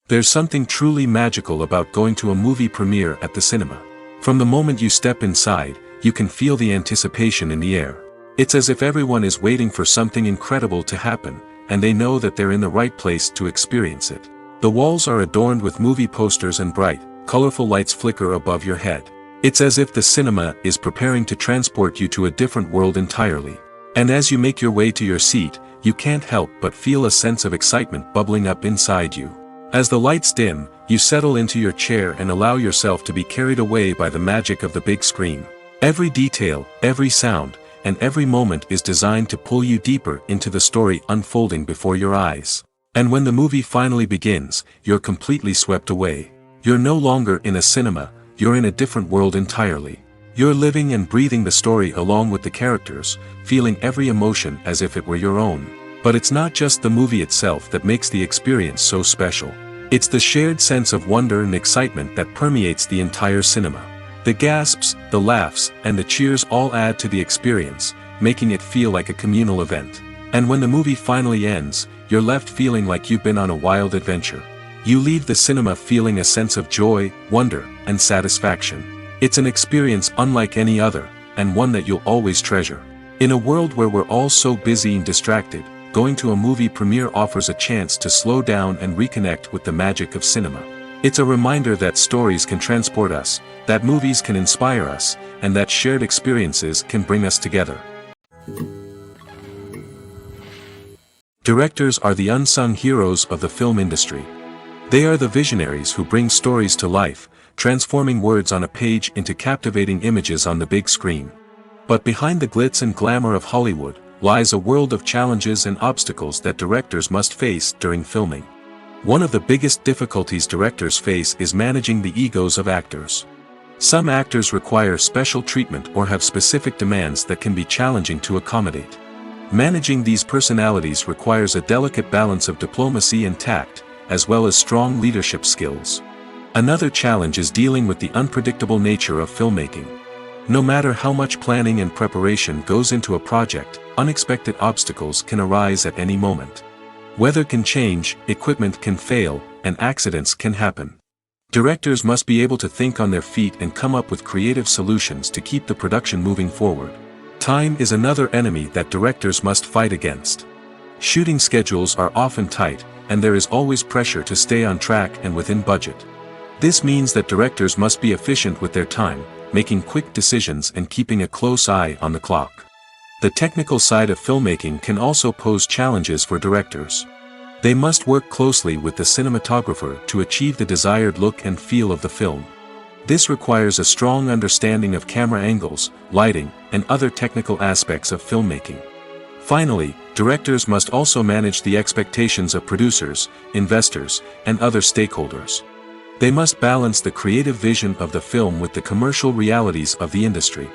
There's something truly magical about going to a movie premiere at the cinema. From the moment you step inside, you can feel the anticipation in the air. It's as if everyone is waiting for something incredible to happen, and they know that they're in the right place to experience it. The walls are adorned with movie posters and bright, colorful lights flicker above your head. It's as if the cinema is preparing to transport you to a different world entirely. And as you make your way to your seat, you can't help but feel a sense of excitement bubbling up inside you. As the lights dim, you settle into your chair and allow yourself to be carried away by the magic of the big screen. Every detail, every sound, and every moment is designed to pull you deeper into the story unfolding before your eyes. And when the movie finally begins, you're completely swept away. You're no longer in a cinema, you're in a different world entirely. You're living and breathing the story along with the characters, feeling every emotion as if it were your own. But it's not just the movie itself that makes the experience so special. It's the shared sense of wonder and excitement that permeates the entire cinema. The gasps, the laughs, and the cheers all add to the experience, making it feel like a communal event. And when the movie finally ends, you're left feeling like you've been on a wild adventure. You leave the cinema feeling a sense of joy, wonder, and satisfaction. It's an experience unlike any other, and one that you'll always treasure. In a world where we're all so busy and distracted, going to a movie premiere offers a chance to slow down and reconnect with the magic of cinema. It's a reminder that stories can transport us, that movies can inspire us, and that shared experiences can bring us together. Directors are the unsung heroes of the film industry. They are the visionaries who bring stories to life, transforming words on a page into captivating images on the big screen. But behind the glitz and glamour of Hollywood lies a world of challenges and obstacles that directors must face during filming. One of the biggest difficulties directors face is managing the egos of actors. Some actors require special treatment or have specific demands that can be challenging to accommodate. Managing these personalities requires a delicate balance of diplomacy and tact, as well as strong leadership skills. Another challenge is dealing with the unpredictable nature of filmmaking. No matter how much planning and preparation goes into a project, unexpected obstacles can arise at any moment. Weather can change, equipment can fail, and accidents can happen. Directors must be able to think on their feet and come up with creative solutions to keep the production moving forward. Time is another enemy that directors must fight against. Shooting schedules are often tight, and there is always pressure to stay on track and within budget. This means that directors must be efficient with their time, making quick decisions and keeping a close eye on the clock. The technical side of filmmaking can also pose challenges for directors. They must work closely with the cinematographer to achieve the desired look and feel of the film. This requires a strong understanding of camera angles, lighting, and other technical aspects of filmmaking. Finally, directors must also manage the expectations of producers, investors, and other stakeholders. They must balance the creative vision of the film with the commercial realities of the industry.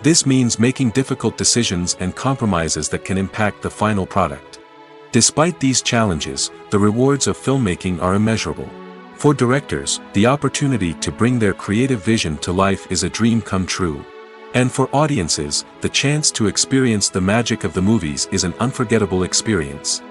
This means making difficult decisions and compromises that can impact the final product. Despite these challenges, the rewards of filmmaking are immeasurable. For directors, the opportunity to bring their creative vision to life is a dream come true. And for audiences, the chance to experience the magic of the movies is an unforgettable experience.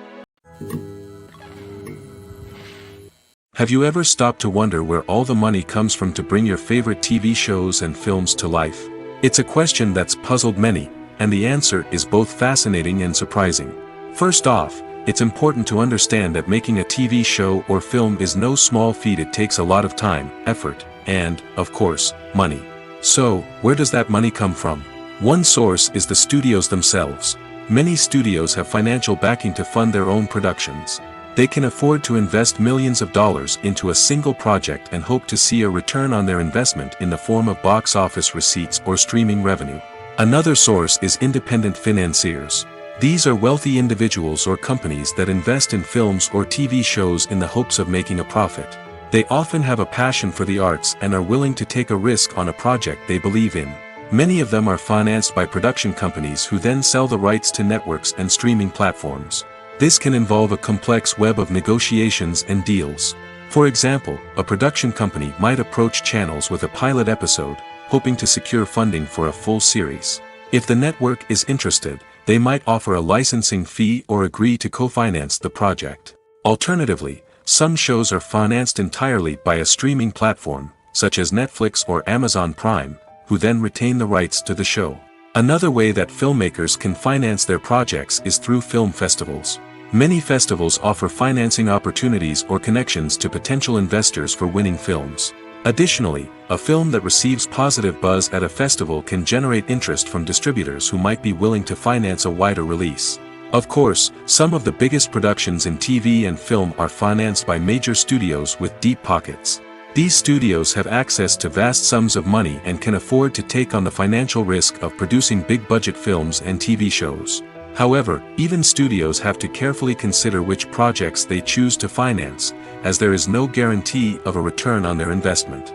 Have you ever stopped to wonder where all the money comes from to bring your favorite TV shows and films to life? It's a question that's puzzled many, and the answer is both fascinating and surprising. First off, it's important to understand that making a TV show or film is no small feat. It takes a lot of time, effort, and, of course, money. So, where does that money come from? One source is the studios themselves. Many studios have financial backing to fund their own productions. They can afford to invest millions of dollars into a single project and hope to see a return on their investment in the form of box office receipts or streaming revenue. Another source is independent financiers. These are wealthy individuals or companies that invest in films or TV shows in the hopes of making a profit. They often have a passion for the arts and are willing to take a risk on a project they believe in. Many of them are financed by production companies who then sell the rights to networks and streaming platforms. This can involve a complex web of negotiations and deals. For example, a production company might approach channels with a pilot episode, hoping to secure funding for a full series. If the network is interested, they might offer a licensing fee or agree to co-finance the project. Alternatively, some shows are financed entirely by a streaming platform, such as Netflix or Amazon Prime, who then retain the rights to the show. Another way that filmmakers can finance their projects is through film festivals. Many festivals offer financing opportunities or connections to potential investors for winning films. Additionally, a film that receives positive buzz at a festival can generate interest from distributors who might be willing to finance a wider release. Of course, some of the biggest productions in TV and film are financed by major studios with deep pockets. These studios have access to vast sums of money and can afford to take on the financial risk of producing big-budget films and TV shows. However, even studios have to carefully consider which projects they choose to finance, as there is no guarantee of a return on their investment.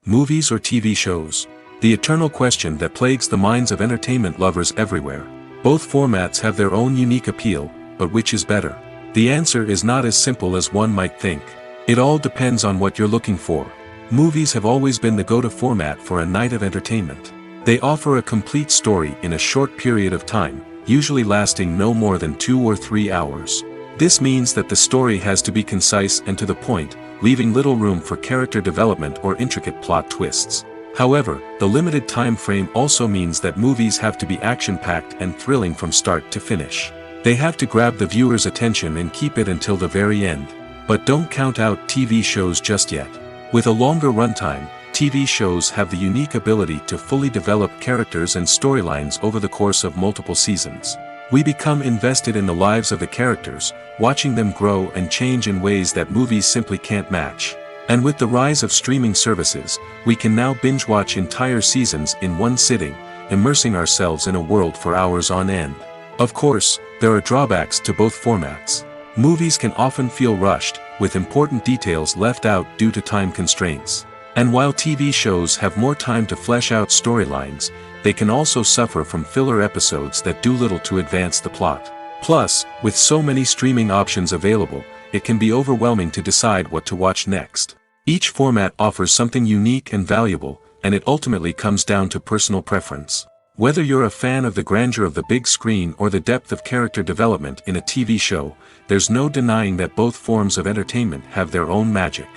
Movies or TV shows? The eternal question that plagues the minds of entertainment lovers everywhere. Both formats have their own unique appeal, but which is better? The answer is not as simple as one might think. It all depends on what you're looking for. Movies have always been the go-to format for a night of entertainment. They offer a complete story in a short period of time, usually lasting no more than 2 or 3 hours. This means that the story has to be concise and to the point, leaving little room for character development or intricate plot twists. However, the limited time frame also means that movies have to be action-packed and thrilling from start to finish. They have to grab the viewer's attention and keep it until the very end. But don't count out TV shows just yet. With a longer runtime, TV shows have the unique ability to fully develop characters and storylines over the course of multiple seasons. We become invested in the lives of the characters, watching them grow and change in ways that movies simply can't match. And with the rise of streaming services, we can now binge-watch entire seasons in one sitting, immersing ourselves in a world for hours on end. Of course, there are drawbacks to both formats. Movies can often feel rushed, with important details left out due to time constraints. And while TV shows have more time to flesh out storylines, they can also suffer from filler episodes that do little to advance the plot. Plus, with so many streaming options available, it can be overwhelming to decide what to watch next. Each format offers something unique and valuable, and it ultimately comes down to personal preference. Whether you're a fan of the grandeur of the big screen or the depth of character development in a TV show, there's no denying that both forms of entertainment have their own magic.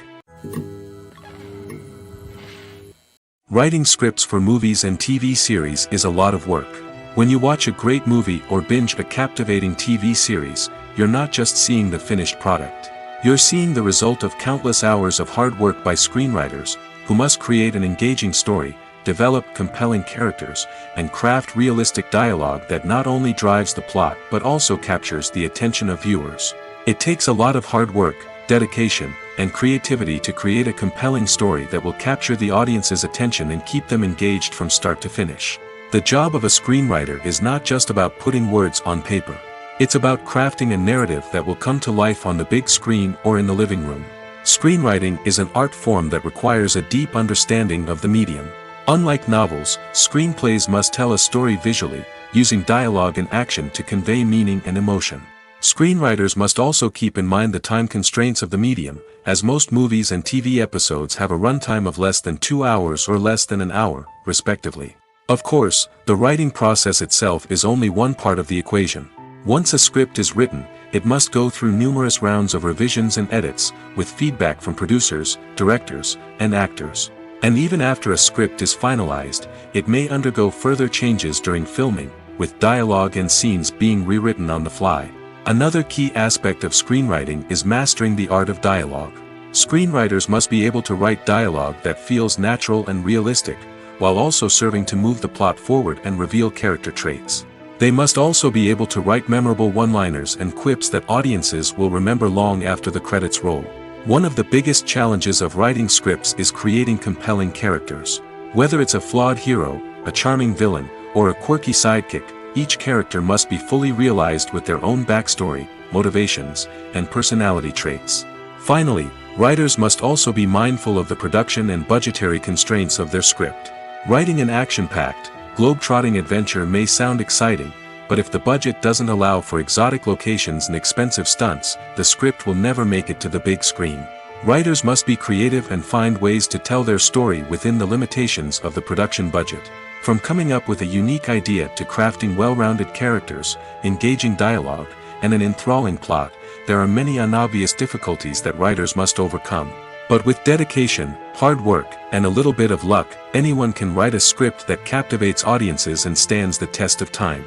Writing scripts for movies and TV series is a lot of work. When you watch a great movie or binge a captivating TV series, you're not just seeing the finished product. You're seeing the result of countless hours of hard work by screenwriters, who must create an engaging story, develop compelling characters, and craft realistic dialogue that not only drives the plot but also captures the attention of viewers. It takes a lot of hard work, dedication, and creativity to create a compelling story that will capture the audience's attention and keep them engaged from start to finish. The job of a screenwriter is not just about putting words on paper. It's about crafting a narrative that will come to life on the big screen or in the living room. Screenwriting is an art form that requires a deep understanding of the medium. Unlike novels, screenplays must tell a story visually, using dialogue and action to convey meaning and emotion. Screenwriters must also keep in mind the time constraints of the medium, as most movies and TV episodes have a runtime of less than 2 hours or less than an hour, respectively. Of course, the writing process itself is only one part of the equation. Once a script is written, it must go through numerous rounds of revisions and edits, with feedback from producers, directors, and actors. And even after a script is finalized, it may undergo further changes during filming, with dialogue and scenes being rewritten on the fly. Another key aspect of screenwriting is mastering the art of dialogue. Screenwriters must be able to write dialogue that feels natural and realistic, while also serving to move the plot forward and reveal character traits. They must also be able to write memorable one-liners and quips that audiences will remember long after the credits roll. One of the biggest challenges of writing scripts is creating compelling characters. Whether it's a flawed hero, a charming villain, or a quirky sidekick, each character must be fully realized with their own backstory, motivations, and personality traits. Finally, writers must also be mindful of the production and budgetary constraints of their script. Writing an action-packed, globe-trotting adventure may sound exciting, but if the budget doesn't allow for exotic locations and expensive stunts, the script will never make it to the big screen. Writers must be creative and find ways to tell their story within the limitations of the production budget. From coming up with a unique idea to crafting well-rounded characters, engaging dialogue, and an enthralling plot, there are many unobvious difficulties that writers must overcome. But with dedication, hard work, and a little bit of luck, anyone can write a script that captivates audiences and stands the test of time.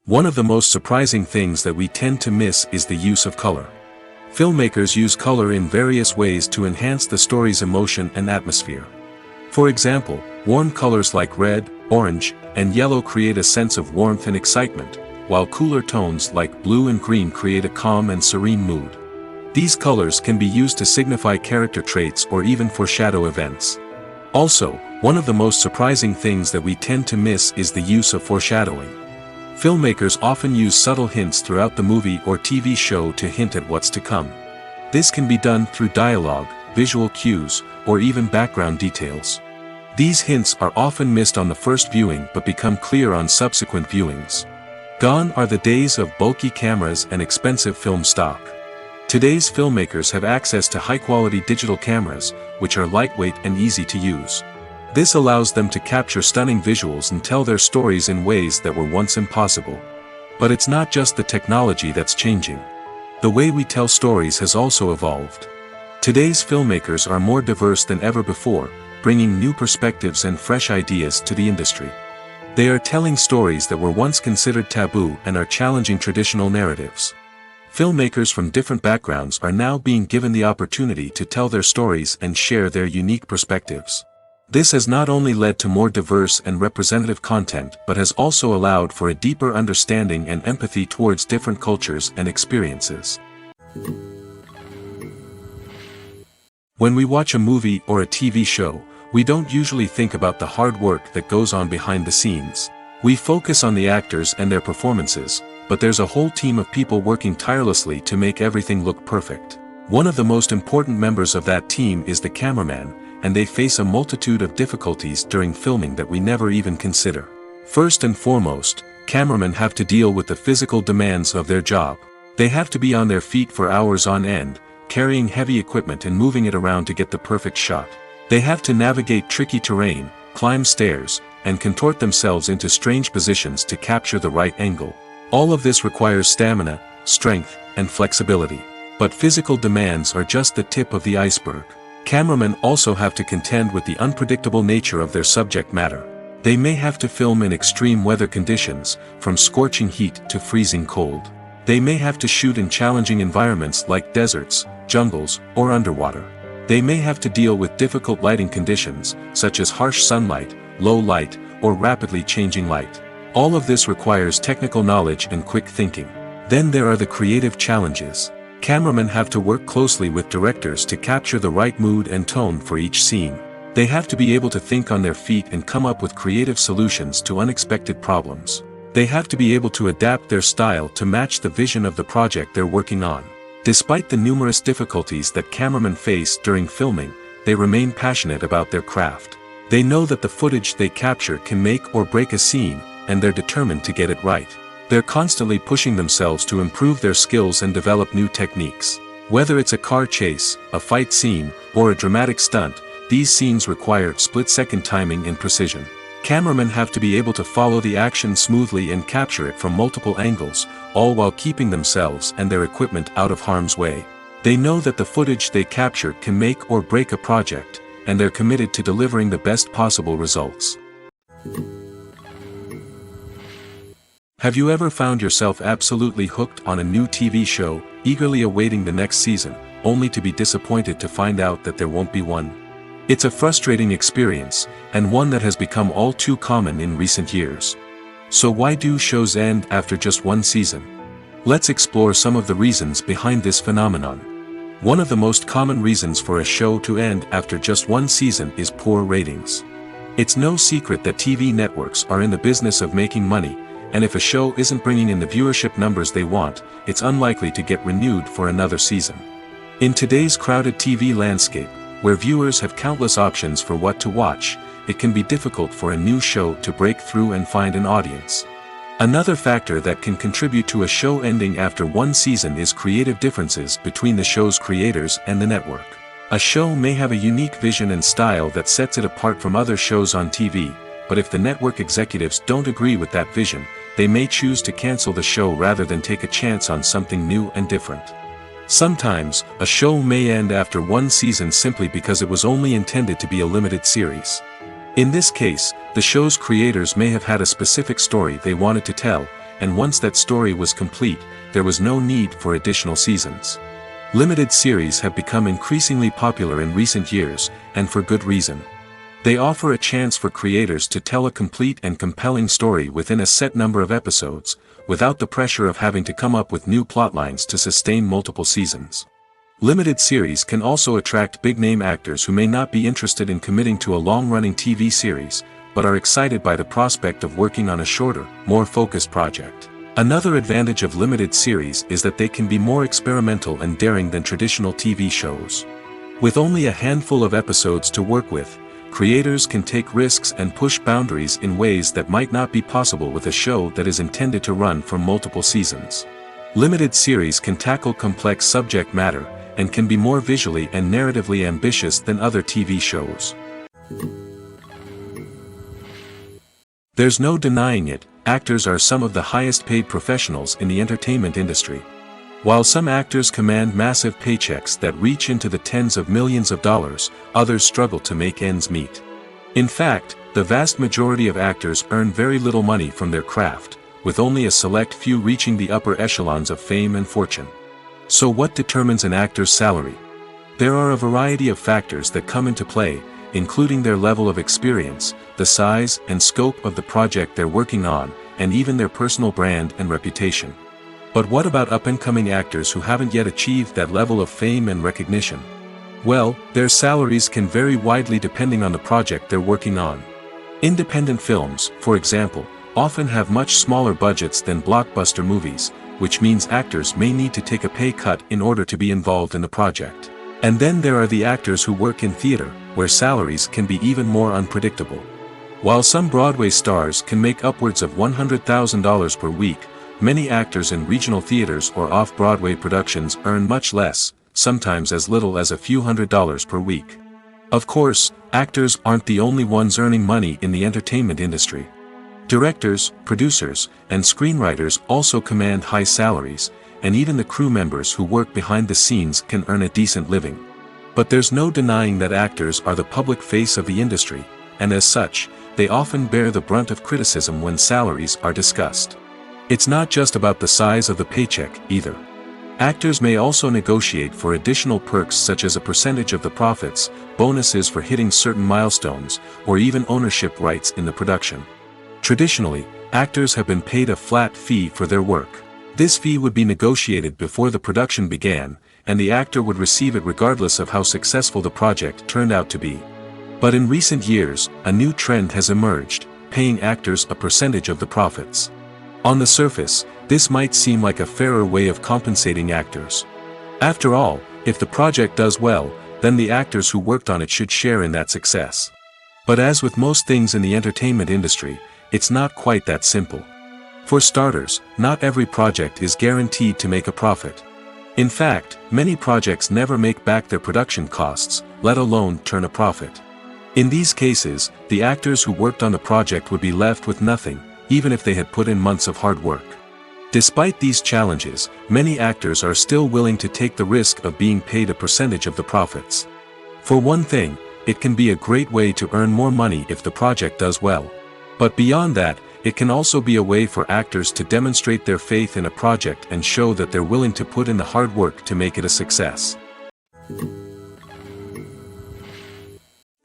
One of the most surprising things that we tend to miss is the use of color. Filmmakers use color in various ways to enhance the story's emotion and atmosphere. For example, warm colors like red, orange, and yellow create a sense of warmth and excitement, while cooler tones like blue and green create a calm and serene mood. These colors can be used to signify character traits or even foreshadow events. Also, one of the most surprising things that we tend to miss is the use of foreshadowing. Filmmakers often use subtle hints throughout the movie or TV show to hint at what's to come. This can be done through dialogue, visual cues, or even background details. These hints are often missed on the first viewing but become clear on subsequent viewings. Gone are the days of bulky cameras and expensive film stock. Today's filmmakers have access to high-quality digital cameras, which are lightweight and easy to use. This allows them to capture stunning visuals and tell their stories in ways that were once impossible. But it's not just the technology that's changing. The way we tell stories has also evolved. Today's filmmakers are more diverse than ever before, bringing new perspectives and fresh ideas to the industry. They are telling stories that were once considered taboo and are challenging traditional narratives. Filmmakers from different backgrounds are now being given the opportunity to tell their stories and share their unique perspectives. This has not only led to more diverse and representative content but has also allowed for a deeper understanding and empathy towards different cultures and experiences. When we watch a movie or a TV show, we don't usually think about the hard work that goes on behind the scenes. We focus on the actors and their performances, but there's a whole team of people working tirelessly to make everything look perfect. One of the most important members of that team is the cameraman, and they face a multitude of difficulties during filming that we never even consider. First and foremost, cameramen have to deal with the physical demands of their job. They have to be on their feet for hours on end, carrying heavy equipment and moving it around to get the perfect shot. They have to navigate tricky terrain, climb stairs, and contort themselves into strange positions to capture the right angle. All of this requires stamina, strength, and flexibility. But physical demands are just the tip of the iceberg. Cameramen also have to contend with the unpredictable nature of their subject matter. They may have to film in extreme weather conditions, from scorching heat to freezing cold. They may have to shoot in challenging environments like deserts, jungles, or underwater. They may have to deal with difficult lighting conditions, such as harsh sunlight, low light, or rapidly changing light. All of this requires technical knowledge and quick thinking. Then there are the creative challenges. Cameramen have to work closely with directors to capture the right mood and tone for each scene. They have to be able to think on their feet and come up with creative solutions to unexpected problems. They have to be able to adapt their style to match the vision of the project they're working on. Despite the numerous difficulties that cameramen face during filming, they remain passionate about their craft. They know that the footage they capture can make or break a scene, and they're determined to get it right. They're constantly pushing themselves to improve their skills and develop new techniques. Whether it's a car chase, a fight scene, or a dramatic stunt, these scenes require split-second timing and precision. Cameramen have to be able to follow the action smoothly and capture it from multiple angles, all while keeping themselves and their equipment out of harm's way. They know that the footage they capture can make or break a project, and they're committed to delivering the best possible results. Have you ever found yourself absolutely hooked on a new TV show, eagerly awaiting the next season, only to be disappointed to find out that there won't be one? It's a frustrating experience, and one that has become all too common in recent years. So why do shows end after just one season? Let's explore some of the reasons behind this phenomenon. One of the most common reasons for a show to end after just one season is poor ratings. It's no secret that TV networks are in the business of making money, and if a show isn't bringing in the viewership numbers they want, it's unlikely to get renewed for another season. In today's crowded TV landscape, where viewers have countless options for what to watch, it can be difficult for a new show to break through and find an audience. Another factor that can contribute to a show ending after one season is creative differences between the show's creators and the network. A show may have a unique vision and style that sets it apart from other shows on TV, but if the network executives don't agree with that vision, they may choose to cancel the show rather than take a chance on something new and different. Sometimes, a show may end after one season simply because it was only intended to be a limited series. In this case, the show's creators may have had a specific story they wanted to tell, and once that story was complete, there was no need for additional seasons. Limited series have become increasingly popular in recent years, and for good reason. They offer a chance for creators to tell a complete and compelling story within a set number of episodes, without the pressure of having to come up with new plotlines to sustain multiple seasons. Limited series can also attract big-name actors who may not be interested in committing to a long-running TV series, but are excited by the prospect of working on a shorter, more focused project. Another advantage of limited series is that they can be more experimental and daring than traditional TV shows. With only a handful of episodes to work with, creators can take risks and push boundaries in ways that might not be possible with a show that is intended to run for multiple seasons. Limited series can tackle complex subject matter, and can be more visually and narratively ambitious than other TV shows. There's no denying it, actors are some of the highest paid professionals in the entertainment industry. While some actors command massive paychecks that reach into the tens of millions of dollars, others struggle to make ends meet. In fact, the vast majority of actors earn very little money from their craft, with only a select few reaching the upper echelons of fame and fortune. So what determines an actor's salary? There are a variety of factors that come into play, including their level of experience, the size and scope of the project they're working on, and even their personal brand and reputation. But what about up-and-coming actors who haven't yet achieved that level of fame and recognition? Well, their salaries can vary widely depending on the project they're working on. Independent films, for example, often have much smaller budgets than blockbuster movies, which means actors may need to take a pay cut in order to be involved in the project. And then there are the actors who work in theater, where salaries can be even more unpredictable. While some Broadway stars can make upwards of $100,000 per week, many actors in regional theaters or off-Broadway productions earn much less, sometimes as little as a few $100s per week. Of course, actors aren't the only ones earning money in the entertainment industry. Directors, producers, and screenwriters also command high salaries, and even the crew members who work behind the scenes can earn a decent living. But there's no denying that actors are the public face of the industry, and as such, they often bear the brunt of criticism when salaries are discussed. It's not just about the size of the paycheck, either. Actors may also negotiate for additional perks such as a percentage of the profits, bonuses for hitting certain milestones, or even ownership rights in the production. Traditionally, actors have been paid a flat fee for their work. This fee would be negotiated before the production began, and the actor would receive it regardless of how successful the project turned out to be. But in recent years, a new trend has emerged, paying actors a percentage of the profits. On the surface, this might seem like a fairer way of compensating actors. After all, if the project does well, then the actors who worked on it should share in that success. But as with most things in the entertainment industry, it's not quite that simple. For starters, not every project is guaranteed to make a profit. In fact, many projects never make back their production costs, let alone turn a profit. In these cases, the actors who worked on the project would be left with nothing, even if they had put in months of hard work. Despite these challenges, many actors are still willing to take the risk of being paid a percentage of the profits. For one thing, it can be a great way to earn more money if the project does well. But beyond that, it can also be a way for actors to demonstrate their faith in a project and show that they're willing to put in the hard work to make it a success.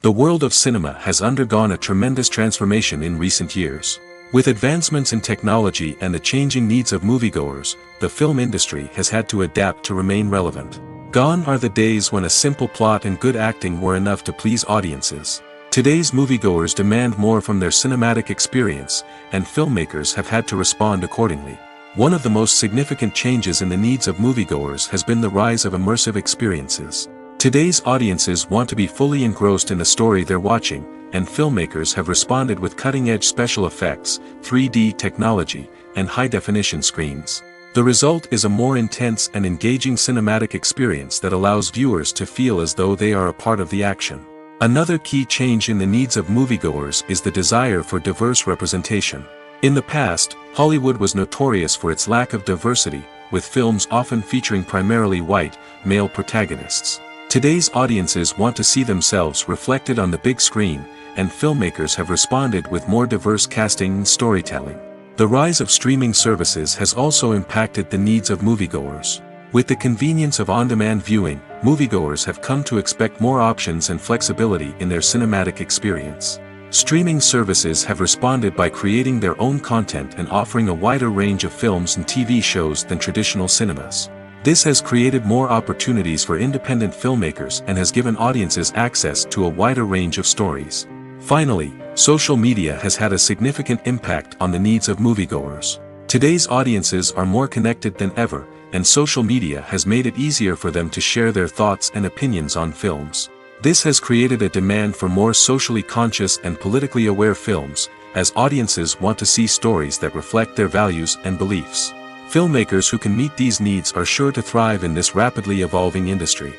The world of cinema has undergone a tremendous transformation in recent years. With advancements in technology and the changing needs of moviegoers, the film industry has had to adapt to remain relevant. Gone are the days when a simple plot and good acting were enough to please audiences. Today's moviegoers demand more from their cinematic experience, and filmmakers have had to respond accordingly. One of the most significant changes in the needs of moviegoers has been the rise of immersive experiences. Today's audiences want to be fully engrossed in the story they're watching, and filmmakers have responded with cutting-edge special effects, 3D technology, and high-definition screens. The result is a more intense and engaging cinematic experience that allows viewers to feel as though they are a part of the action. Another key change in the needs of moviegoers is the desire for diverse representation. In the past, Hollywood was notorious for its lack of diversity, with films often featuring primarily white, male protagonists. Today's audiences want to see themselves reflected on the big screen, and filmmakers have responded with more diverse casting and storytelling. The rise of streaming services has also impacted the needs of moviegoers. With the convenience of on-demand viewing, moviegoers have come to expect more options and flexibility in their cinematic experience. Streaming services have responded by creating their own content and offering a wider range of films and TV shows than traditional cinemas. This has created more opportunities for independent filmmakers and has given audiences access to a wider range of stories. Finally, social media has had a significant impact on the needs of moviegoers. Today's audiences are more connected than ever, and social media has made it easier for them to share their thoughts and opinions on films. This has created a demand for more socially conscious and politically aware films, as audiences want to see stories that reflect their values and beliefs. Filmmakers who can meet these needs are sure to thrive in this rapidly evolving industry.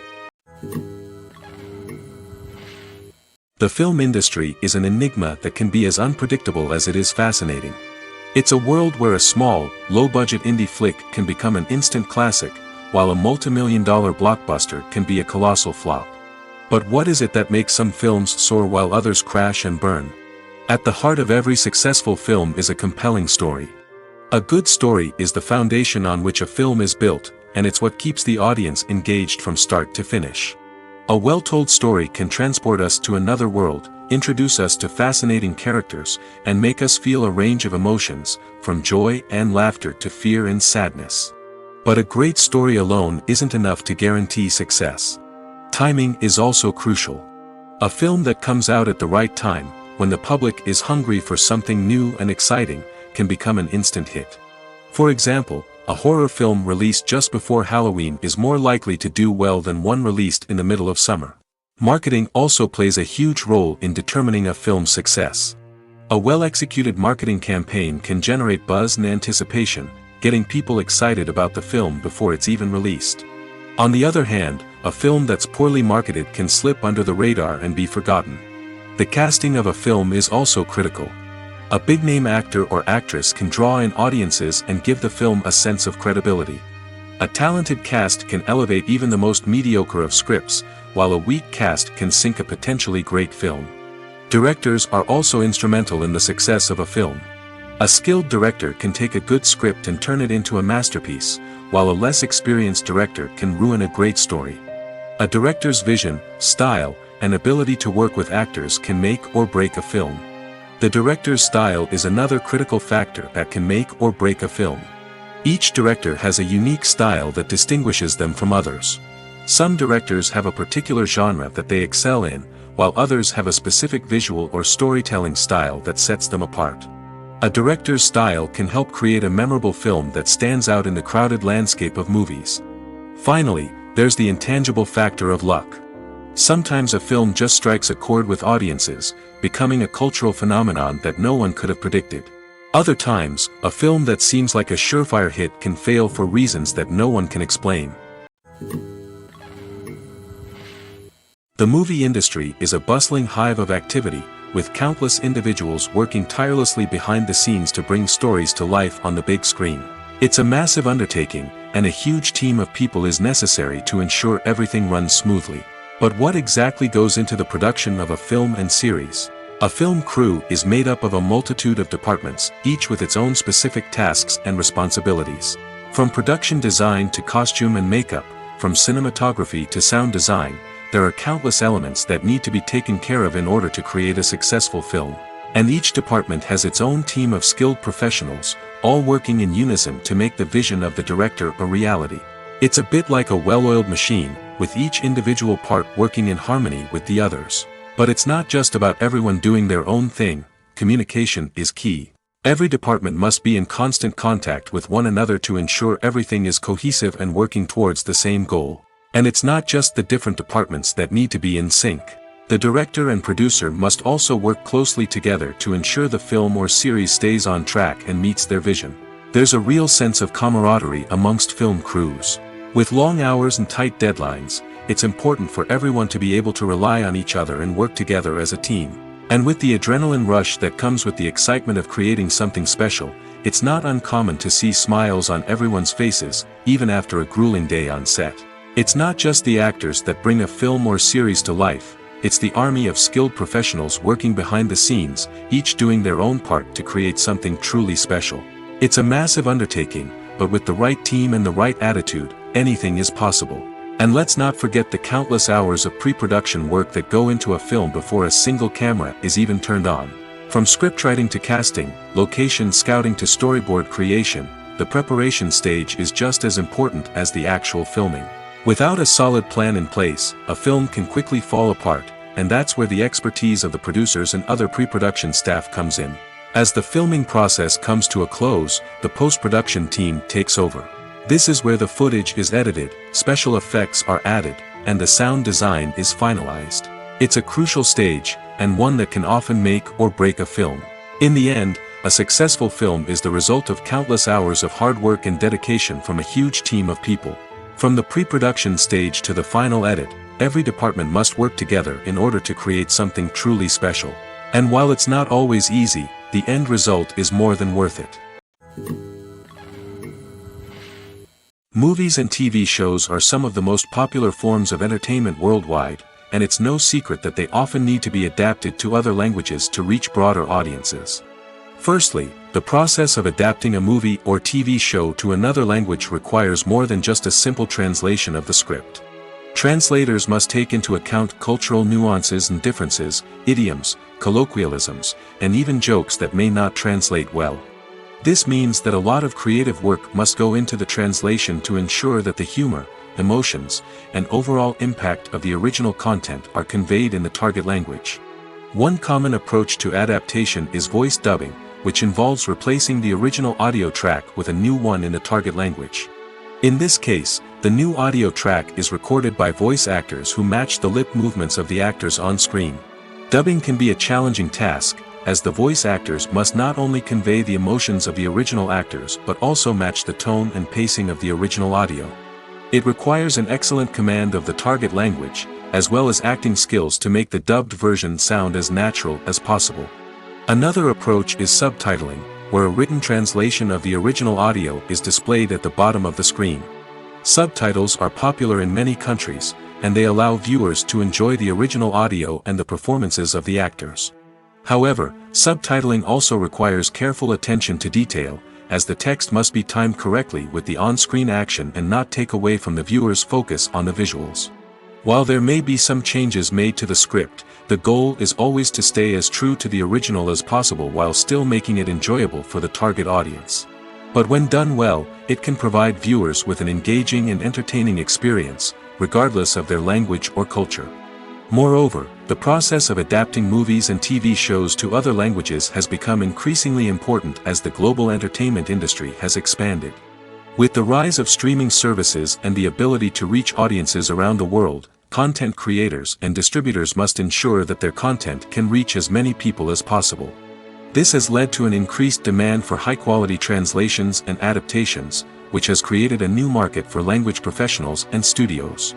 The film industry is an enigma that can be as unpredictable as it is fascinating. It's a world where a small, low-budget indie flick can become an instant classic, while a multi-million-dollar blockbuster can be a colossal flop. But what is it that makes some films soar while others crash and burn? At the heart of every successful film is a compelling story. A good story is the foundation on which a film is built, and it's what keeps the audience engaged from start to finish. A well-told story can transport us to another world, introduce us to fascinating characters, and make us feel a range of emotions, from joy and laughter to fear and sadness. But a great story alone isn't enough to guarantee success. Timing is also crucial. A film that comes out at the right time, when the public is hungry for something new and exciting, can become an instant hit. For example, a horror film released just before Halloween is more likely to do well than one released in the middle of summer. Marketing also plays a huge role in determining a film's success. A well-executed marketing campaign can generate buzz and anticipation, getting people excited about the film before it's even released. On the other hand, a film that's poorly marketed can slip under the radar and be forgotten. The casting of a film is also critical. A big-name actor or actress can draw in audiences and give the film a sense of credibility. A talented cast can elevate even the most mediocre of scripts, while a weak cast can sink a potentially great film. Directors are also instrumental in the success of a film. A skilled director can take a good script and turn it into a masterpiece, while a less experienced director can ruin a great story. A director's vision, style, and ability to work with actors can make or break a film. The director's style is another critical factor that can make or break a film. Each director has a unique style that distinguishes them from others. Some directors have a particular genre that they excel in, while others have a specific visual or storytelling style that sets them apart. A director's style can help create a memorable film that stands out in the crowded landscape of movies. Finally, there's the intangible factor of luck. Sometimes a film just strikes a chord with audiences, becoming a cultural phenomenon that no one could have predicted. Other times, a film that seems like a surefire hit can fail for reasons that no one can explain. The movie industry is a bustling hive of activity, with countless individuals working tirelessly behind the scenes to bring stories to life on the big screen. It's a massive undertaking, and a huge team of people is necessary to ensure everything runs smoothly. But what exactly goes into the production of a film and series? A film crew is made up of a multitude of departments, each with its own specific tasks and responsibilities. From production design to costume and makeup, from cinematography to sound design, there are countless elements that need to be taken care of in order to create a successful film. And each department has its own team of skilled professionals, all working in unison to make the vision of the director a reality. It's a bit like a well-oiled machine, with each individual part working in harmony with the others. But it's not just about everyone doing their own thing, communication is key. Every department must be in constant contact with one another to ensure everything is cohesive and working towards the same goal. And it's not just the different departments that need to be in sync. The director and producer must also work closely together to ensure the film or series stays on track and meets their vision. There's a real sense of camaraderie amongst film crews. With long hours and tight deadlines, it's important for everyone to be able to rely on each other and work together as a team. And with the adrenaline rush that comes with the excitement of creating something special, it's not uncommon to see smiles on everyone's faces, even after a grueling day on set. It's not just the actors that bring a film or series to life, it's the army of skilled professionals working behind the scenes, each doing their own part to create something truly special. It's a massive undertaking, but with the right team and the right attitude, anything is possible. And let's not forget the countless hours of pre-production work that go into a film before a single camera is even turned on. From scriptwriting to casting, location scouting to storyboard creation, the preparation stage is just as important as the actual filming. Without a solid plan in place, a film can quickly fall apart, and that's where the expertise of the producers and other pre-production staff comes in. As the filming process comes to a close, the post-production team takes over. This is where the footage is edited, special effects are added, and the sound design is finalized. It's a crucial stage, and one that can often make or break a film. In the end, a successful film is the result of countless hours of hard work and dedication from a huge team of people. From the pre-production stage to the final edit, every department must work together in order to create something truly special. And while it's not always easy, the end result is more than worth it. Movies and TV shows are some of the most popular forms of entertainment worldwide, and it's no secret that they often need to be adapted to other languages to reach broader audiences. Firstly, the process of adapting a movie or TV show to another language requires more than just a simple translation of the script. Translators must take into account cultural nuances and differences, idioms, colloquialisms, and even jokes that may not translate well. This means that a lot of creative work must go into the translation to ensure that the humor, emotions, and overall impact of the original content are conveyed in the target language. One common approach to adaptation is voice dubbing, which involves replacing the original audio track with a new one in the target language. In this case, the new audio track is recorded by voice actors who match the lip movements of the actors on screen. Dubbing can be a challenging task, as the voice actors must not only convey the emotions of the original actors but also match the tone and pacing of the original audio. It requires an excellent command of the target language, as well as acting skills to make the dubbed version sound as natural as possible. Another approach is subtitling, where a written translation of the original audio is displayed at the bottom of the screen. Subtitles are popular in many countries, and they allow viewers to enjoy the original audio and the performances of the actors. However, subtitling also requires careful attention to detail, as the text must be timed correctly with the on-screen action and not take away from the viewer's focus on the visuals. While there may be some changes made to the script, the goal is always to stay as true to the original as possible while still making it enjoyable for the target audience. But when done well, it can provide viewers with an engaging and entertaining experience, regardless of their language or culture. Moreover, the process of adapting movies and TV shows to other languages has become increasingly important as the global entertainment industry has expanded. With the rise of streaming services and the ability to reach audiences around the world, content creators and distributors must ensure that their content can reach as many people as possible. This has led to an increased demand for high-quality translations and adaptations, which has created a new market for language professionals and studios.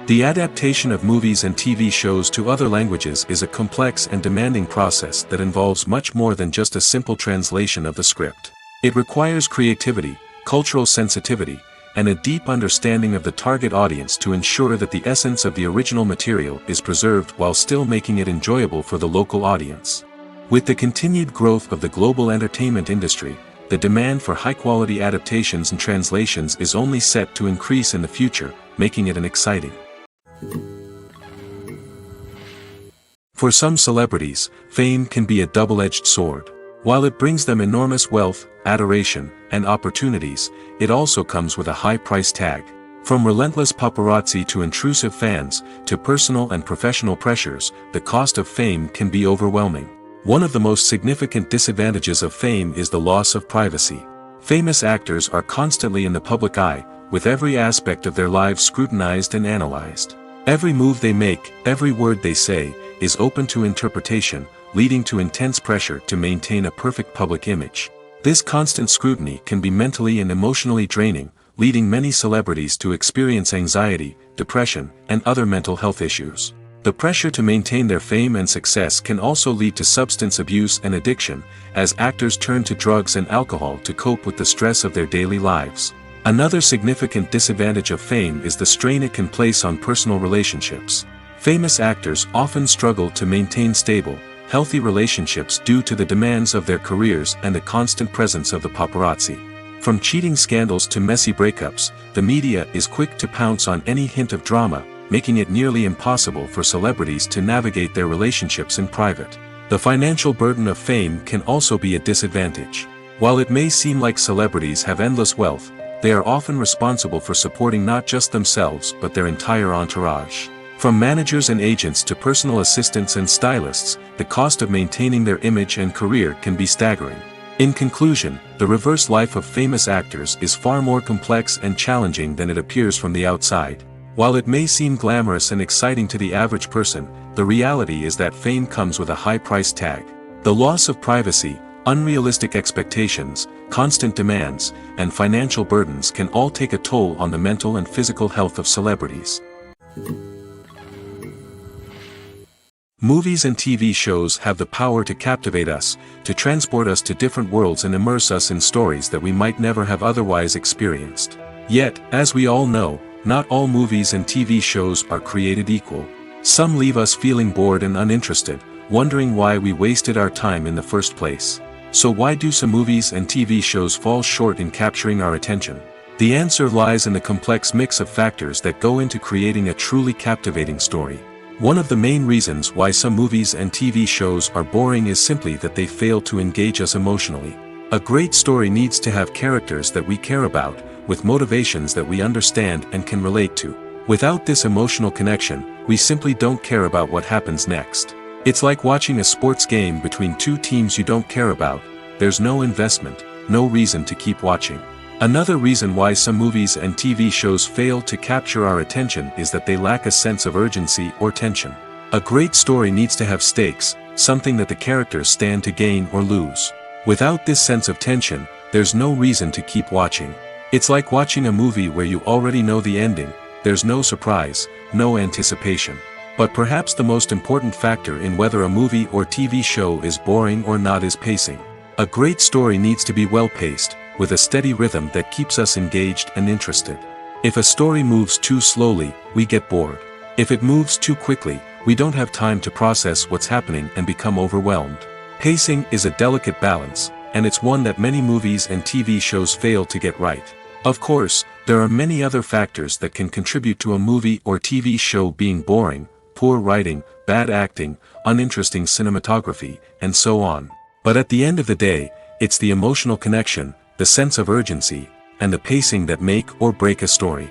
The adaptation of movies and TV shows to other languages is a complex and demanding process that involves much more than just a simple translation of the script. It requires creativity, cultural sensitivity, and a deep understanding of the target audience to ensure that the essence of the original material is preserved while still making it enjoyable for the local audience. With the continued growth of the global entertainment industry, the demand for high-quality adaptations and translations is only set to increase in the future, making it an exciting. For some celebrities, fame can be a double-edged sword. While it brings them enormous wealth, adoration, and opportunities, it also comes with a high price tag. From relentless paparazzi to intrusive fans, to personal and professional pressures, the cost of fame can be overwhelming. One of the most significant disadvantages of fame is the loss of privacy. Famous actors are constantly in the public eye, with every aspect of their lives scrutinized and analyzed. Every move they make, every word they say, is open to interpretation, leading to intense pressure to maintain a perfect public image. This constant scrutiny can be mentally and emotionally draining, leading many celebrities to experience anxiety, depression, and other mental health issues. The pressure to maintain their fame and success can also lead to substance abuse and addiction, as actors turn to drugs and alcohol to cope with the stress of their daily lives. Another significant disadvantage of fame is the strain it can place on personal relationships. Famous actors often struggle to maintain stable, healthy relationships due to the demands of their careers and the constant presence of the paparazzi. From cheating scandals to messy breakups, the media is quick to pounce on any hint of drama, making it nearly impossible for celebrities to navigate their relationships in private. The financial burden of fame can also be a disadvantage. While it may seem like celebrities have endless wealth, they are often responsible for supporting not just themselves but their entire entourage. From managers and agents to personal assistants and stylists, the cost of maintaining their image and career can be staggering. In conclusion, the reverse life of famous actors is far more complex and challenging than it appears from the outside. While it may seem glamorous and exciting to the average person, the reality is that fame comes with a high price tag. The loss of privacy, unrealistic expectations, constant demands, and financial burdens can all take a toll on the mental and physical health of celebrities. Movies and TV shows have the power to captivate us, to transport us to different worlds and immerse us in stories that we might never have otherwise experienced. Yet, as we all know, not all movies and TV shows are created equal. Some leave us feeling bored and uninterested, wondering why we wasted our time in the first place. So why do some movies and TV shows fall short in capturing our attention? The answer lies in the complex mix of factors that go into creating a truly captivating story. One of the main reasons why some movies and TV shows are boring is simply that they fail to engage us emotionally. A great story needs to have characters that we care about, with motivations that we understand and can relate to. Without this emotional connection, we simply don't care about what happens next. It's like watching a sports game between two teams you don't care about, there's no investment, no reason to keep watching. Another reason why some movies and TV shows fail to capture our attention is that they lack a sense of urgency or tension. A great story needs to have stakes, something that the characters stand to gain or lose. Without this sense of tension, there's no reason to keep watching. It's like watching a movie where you already know the ending, there's no surprise, no anticipation. But perhaps the most important factor in whether a movie or TV show is boring or not is pacing. A great story needs to be well-paced, with a steady rhythm that keeps us engaged and interested. If a story moves too slowly, we get bored. If it moves too quickly, we don't have time to process what's happening and become overwhelmed. Pacing is a delicate balance, and it's one that many movies and TV shows fail to get right. Of course, there are many other factors that can contribute to a movie or TV show being boring: poor writing, bad acting, uninteresting cinematography, and so on. But at the end of the day, it's the emotional connection, the sense of urgency, and the pacing that make or break a story.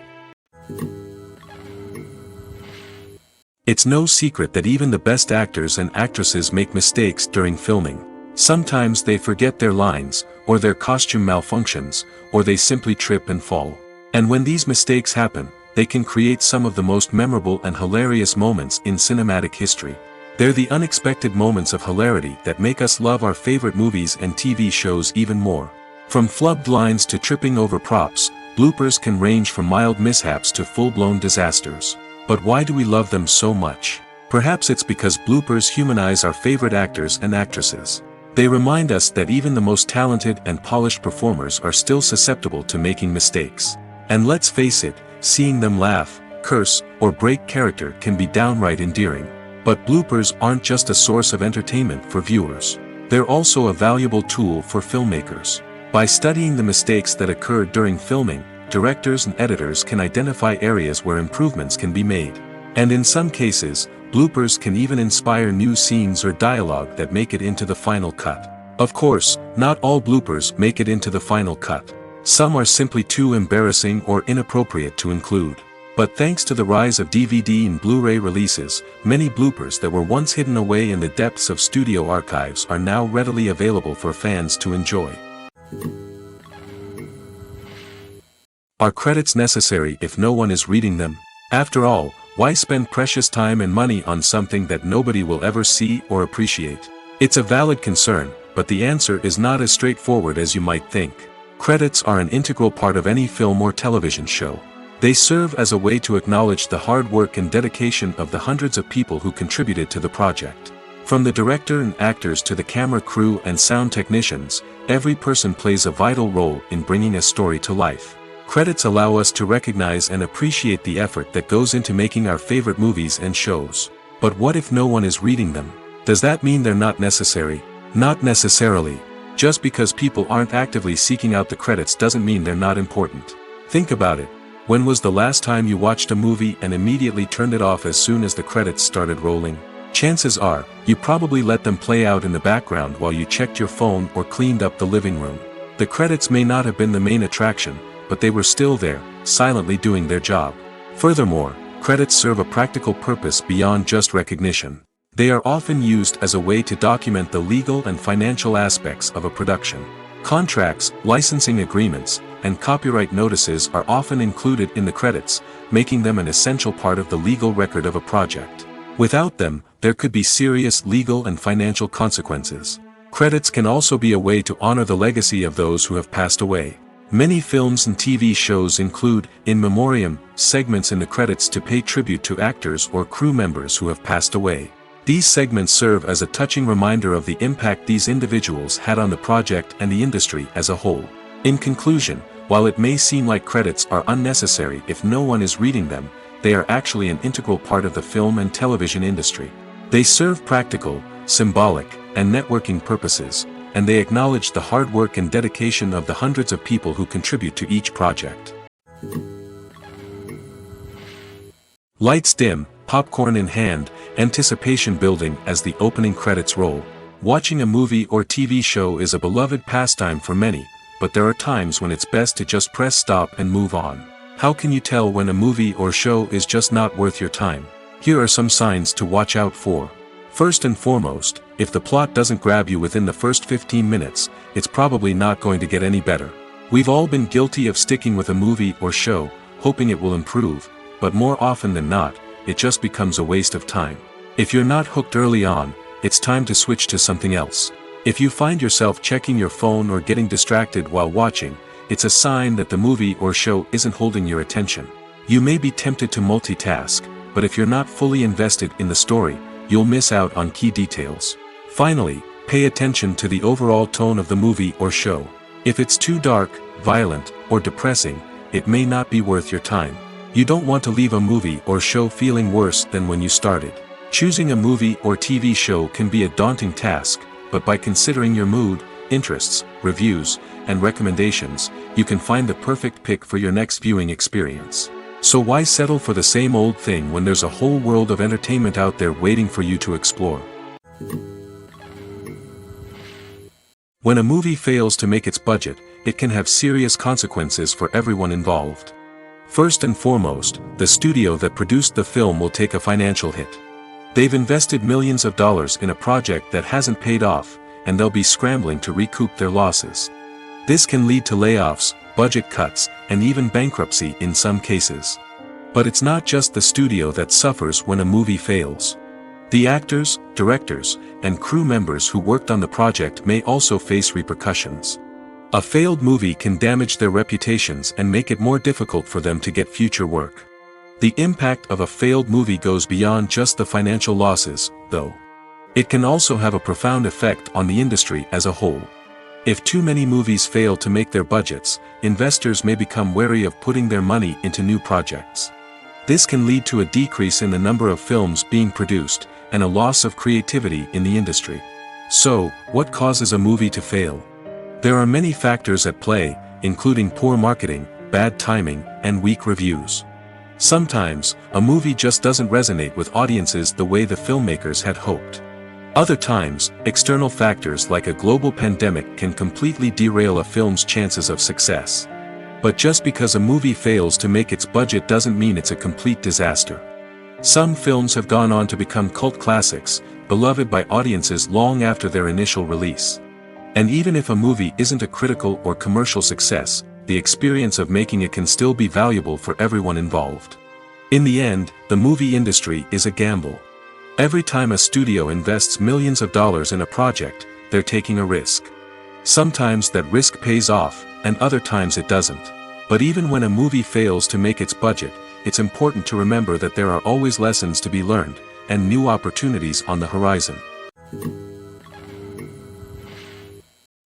It's no secret that even the best actors and actresses make mistakes during filming. Sometimes they forget their lines, or their costume malfunctions, or they simply trip and fall. And when these mistakes happen, they can create some of the most memorable and hilarious moments in cinematic history. They're the unexpected moments of hilarity that make us love our favorite movies and TV shows even more. From flubbed lines to tripping over props, bloopers can range from mild mishaps to full-blown disasters. But why do we love them so much? Perhaps it's because bloopers humanize our favorite actors and actresses. They remind us that even the most talented and polished performers are still susceptible to making mistakes. And let's face it, seeing them laugh, curse, or break character can be downright endearing. But bloopers aren't just a source of entertainment for viewers. They're also a valuable tool for filmmakers. By studying the mistakes that occurred during filming, directors and editors can identify areas where improvements can be made. And in some cases, bloopers can even inspire new scenes or dialogue that make it into the final cut. Of course, not all bloopers make it into the final cut. Some are simply too embarrassing or inappropriate to include. But thanks to the rise of DVD and Blu-ray releases, many bloopers that were once hidden away in the depths of studio archives are now readily available for fans to enjoy. Are credits necessary if no one is reading them? After all, why spend precious time and money on something that nobody will ever see or appreciate? It's a valid concern, but the answer is not as straightforward as you might think. Credits are an integral part of any film or television show. They serve as a way to acknowledge the hard work and dedication of the hundreds of people who contributed to the project. From the director and actors to the camera crew and sound technicians, every person plays a vital role in bringing a story to life. Credits allow us to recognize and appreciate the effort that goes into making our favorite movies and shows. But what if no one is reading them? Does that mean they're not necessary? Not necessarily. Just because people aren't actively seeking out the credits doesn't mean they're not important. Think about it. When was the last time you watched a movie and immediately turned it off as soon as the credits started rolling? Chances are, you probably let them play out in the background while you checked your phone or cleaned up the living room. The credits may not have been the main attraction, but they were still there, silently doing their job. Furthermore, credits serve a practical purpose beyond just recognition. They are often used as a way to document the legal and financial aspects of a production. Contracts, licensing agreements, and copyright notices are often included in the credits, making them an essential part of the legal record of a project. Without them, there could be serious legal and financial consequences. Credits can also be a way to honor the legacy of those who have passed away. Many films and TV shows include, in memoriam, segments in the credits to pay tribute to actors or crew members who have passed away. These segments serve as a touching reminder of the impact these individuals had on the project and the industry as a whole. In conclusion, while it may seem like credits are unnecessary if no one is reading them, they are actually an integral part of the film and television industry. They serve practical, symbolic, and networking purposes, and they acknowledge the hard work and dedication of the hundreds of people who contribute to each project. Lights dim, popcorn in hand, anticipation building as the opening credits roll. Watching a movie or TV show is a beloved pastime for many, but there are times when it's best to just press stop and move on. How can you tell when a movie or show is just not worth your time? Here are some signs to watch out for. First and foremost, if the plot doesn't grab you within the first 15 minutes, it's probably not going to get any better. We've all been guilty of sticking with a movie or show, hoping it will improve, but more often than not, it just becomes a waste of time. If you're not hooked early on, it's time to switch to something else. If you find yourself checking your phone or getting distracted while watching, it's a sign that the movie or show isn't holding your attention. You may be tempted to multitask, but if you're not fully invested in the story, you'll miss out on key details. Finally, pay attention to the overall tone of the movie or show. If it's too dark, violent, or depressing, it may not be worth your time. You don't want to leave a movie or show feeling worse than when you started. Choosing a movie or TV show can be a daunting task, but by considering your mood, interests, reviews, and recommendations, you can find the perfect pick for your next viewing experience. So why settle for the same old thing when there's a whole world of entertainment out there waiting for you to explore? When a movie fails to make its budget, it can have serious consequences for everyone involved. First and foremost, the studio that produced the film will take a financial hit. They've invested millions of dollars in a project that hasn't paid off, and they'll be scrambling to recoup their losses. This can lead to layoffs, budget cuts, and even bankruptcy in some cases. But it's not just the studio that suffers when a movie fails. The actors, directors, and crew members who worked on the project may also face repercussions. A failed movie can damage their reputations and make it more difficult for them to get future work. The impact of a failed movie goes beyond just the financial losses, though. It can also have a profound effect on the industry as a whole. If too many movies fail to make their budgets, investors may become wary of putting their money into new projects. This can lead to a decrease in the number of films being produced, and a loss of creativity in the industry. So, what causes a movie to fail? There are many factors at play, including poor marketing, bad timing, and weak reviews. Sometimes, a movie just doesn't resonate with audiences the way the filmmakers had hoped. Other times, external factors like a global pandemic can completely derail a film's chances of success. But just because a movie fails to make its budget doesn't mean it's a complete disaster. Some films have gone on to become cult classics, beloved by audiences long after their initial release. And even if a movie isn't a critical or commercial success, the experience of making it can still be valuable for everyone involved. In the end, the movie industry is a gamble. Every time a studio invests millions of dollars in a project, they're taking a risk. Sometimes that risk pays off, and other times it doesn't. But even when a movie fails to make its budget, it's important to remember that there are always lessons to be learned, and new opportunities on the horizon.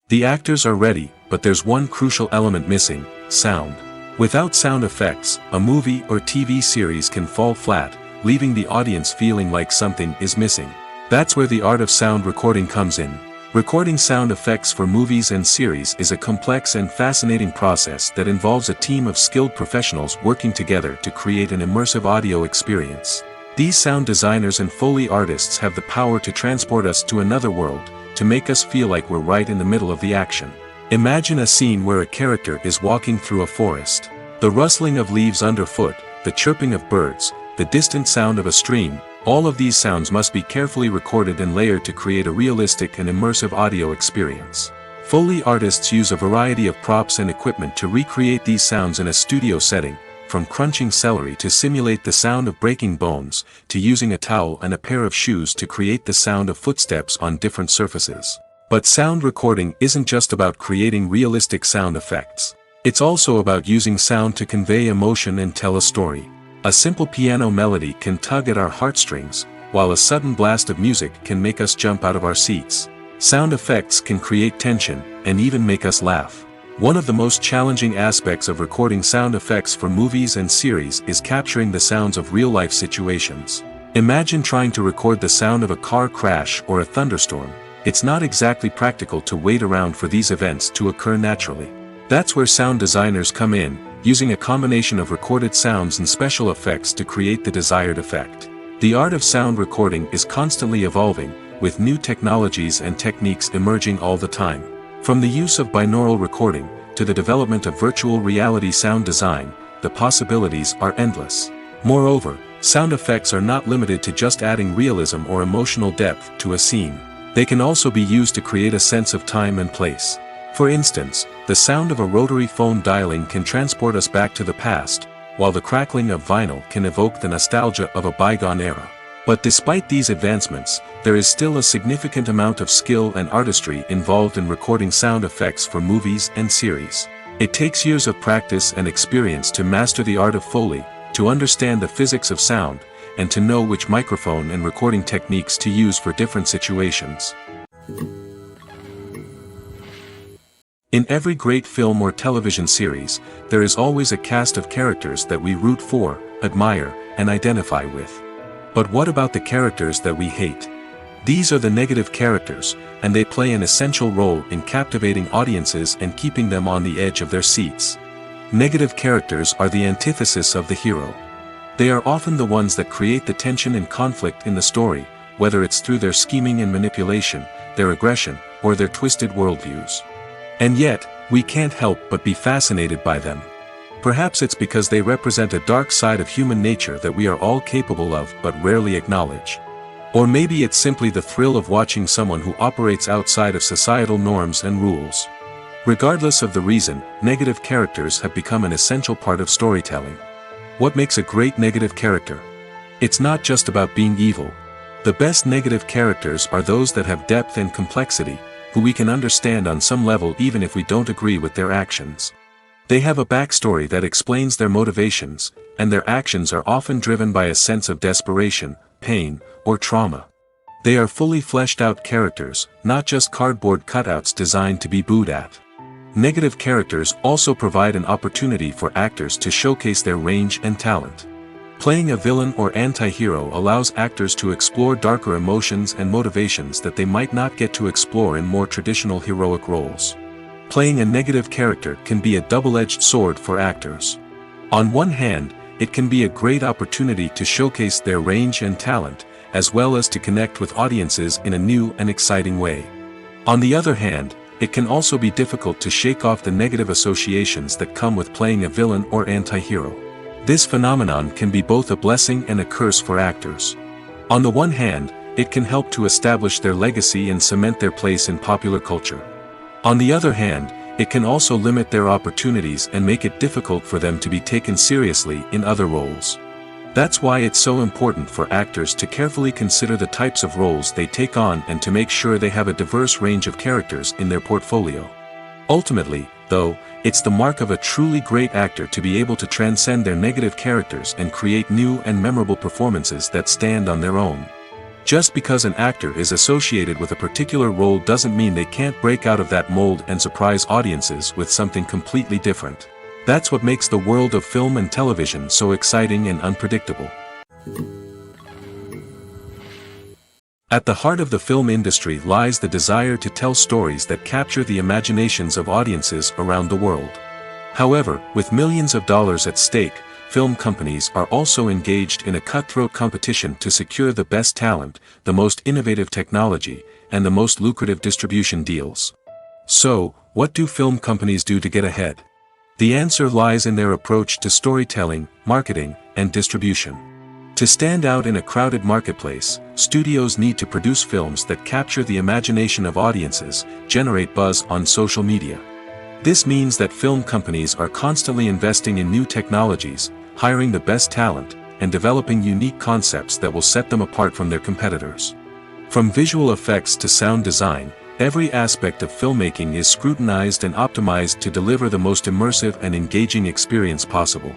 The actors are ready, but there's one crucial element missing: sound. Without sound effects, a movie or TV series can fall flat, leaving the audience feeling like something is missing. That's where the art of sound recording comes in. Recording sound effects for movies and series is a complex and fascinating process that involves a team of skilled professionals working together to create an immersive audio experience. These sound designers and Foley artists have the power to transport us to another world, to make us feel like we're right in the middle of the action. Imagine a scene where a character is walking through a forest. The rustling of leaves underfoot, the chirping of birds, the distant sound of a stream, all of these sounds must be carefully recorded and layered to create a realistic and immersive audio experience. Foley artists use a variety of props and equipment to recreate these sounds in a studio setting, from crunching celery to simulate the sound of breaking bones, to using a towel and a pair of shoes to create the sound of footsteps on different surfaces. But sound recording isn't just about creating realistic sound effects. It's also about using sound to convey emotion and tell a story. A simple piano melody can tug at our heartstrings, while a sudden blast of music can make us jump out of our seats. Sound effects can create tension, and even make us laugh. One of the most challenging aspects of recording sound effects for movies and series is capturing the sounds of real-life situations. Imagine trying to record the sound of a car crash or a thunderstorm. It's not exactly practical to wait around for these events to occur naturally. That's where sound designers come in, using a combination of recorded sounds and special effects to create the desired effect. The art of sound recording is constantly evolving, with new technologies and techniques emerging all the time. From the use of binaural recording, to the development of virtual reality sound design, the possibilities are endless. Moreover, Sound effects are not limited to just adding realism or emotional depth to a scene. They can also be used to create a sense of time and place. For instance, the sound of a rotary phone dialing can transport us back to the past, while the crackling of vinyl can evoke the nostalgia of a bygone era. But despite these advancements, there is still a significant amount of skill and artistry involved in recording sound effects for movies and series. It takes years of practice and experience to master the art of Foley, to understand the physics of sound, and to know which microphone and recording techniques to use for different situations. In every great film or television series, there is always a cast of characters that we root for, admire, and identify with. But what about the characters that we hate? These are the negative characters, and they play an essential role in captivating audiences and keeping them on the edge of their seats. Negative characters are the antithesis of the hero. They are often the ones that create the tension and conflict in the story, whether it's through their scheming and manipulation, their aggression, or their twisted worldviews. And yet, we can't help but be fascinated by them. Perhaps it's because they represent a dark side of human nature that we are all capable of but rarely acknowledge. Or maybe it's simply the thrill of watching someone who operates outside of societal norms and rules. Regardless of the reason, negative characters have become an essential part of storytelling. What makes a great negative character? It's not just about being evil. The best negative characters are those that have depth and complexity, who we can understand on some level even if we don't agree with their actions. They have a backstory that explains their motivations, and their actions are often driven by a sense of desperation, pain, or trauma. They are fully fleshed out characters, not just cardboard cutouts designed to be booed at. Negative characters also provide an opportunity for actors to showcase their range and talent. Playing a villain or anti-hero allows actors to explore darker emotions and motivations that they might not get to explore in more traditional heroic roles. Playing a negative character can be a double-edged sword for actors. On one hand, it can be a great opportunity to showcase their range and talent, as well as to connect with audiences in a new and exciting way. On the other hand, it can also be difficult to shake off the negative associations that come with playing a villain or anti-hero. This phenomenon can be both a blessing and a curse for actors. On the one hand, it can help to establish their legacy and cement their place in popular culture. On the other hand, it can also limit their opportunities and make it difficult for them to be taken seriously in other roles. That's why it's so important for actors to carefully consider the types of roles they take on and to make sure they have a diverse range of characters in their portfolio. Ultimately, though, it's the mark of a truly great actor to be able to transcend their negative characters and create new and memorable performances that stand on their own. Just because an actor is associated with a particular role doesn't mean they can't break out of that mold and surprise audiences with something completely different. That's what makes the world of film and television so exciting and unpredictable. At the heart of the film industry lies the desire to tell stories that capture the imaginations of audiences around the world. However, with millions of dollars at stake, film companies are also engaged in a cutthroat competition to secure the best talent, the most innovative technology, and the most lucrative distribution deals. So, what do film companies do to get ahead? The answer lies in their approach to storytelling, marketing, and distribution. To stand out in a crowded marketplace, studios need to produce films that capture the imagination of audiences, generate buzz on social media. This means that film companies are constantly investing in new technologies, hiring the best talent, and developing unique concepts that will set them apart from their competitors. From visual effects to sound design, every aspect of filmmaking is scrutinized and optimized to deliver the most immersive and engaging experience possible.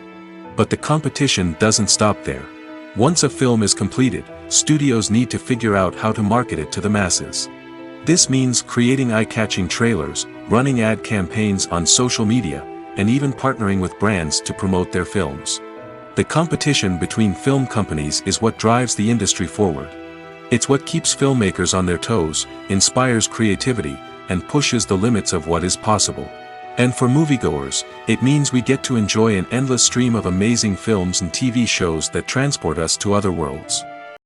But the competition doesn't stop there. Once a film is completed, studios need to figure out how to market it to the masses. This means creating eye-catching trailers, running ad campaigns on social media, and even partnering with brands to promote their films. The competition between film companies is what drives the industry forward. It's what keeps filmmakers on their toes, inspires creativity, and pushes the limits of what is possible. And for moviegoers, it means we get to enjoy an endless stream of amazing films and TV shows that transport us to other worlds.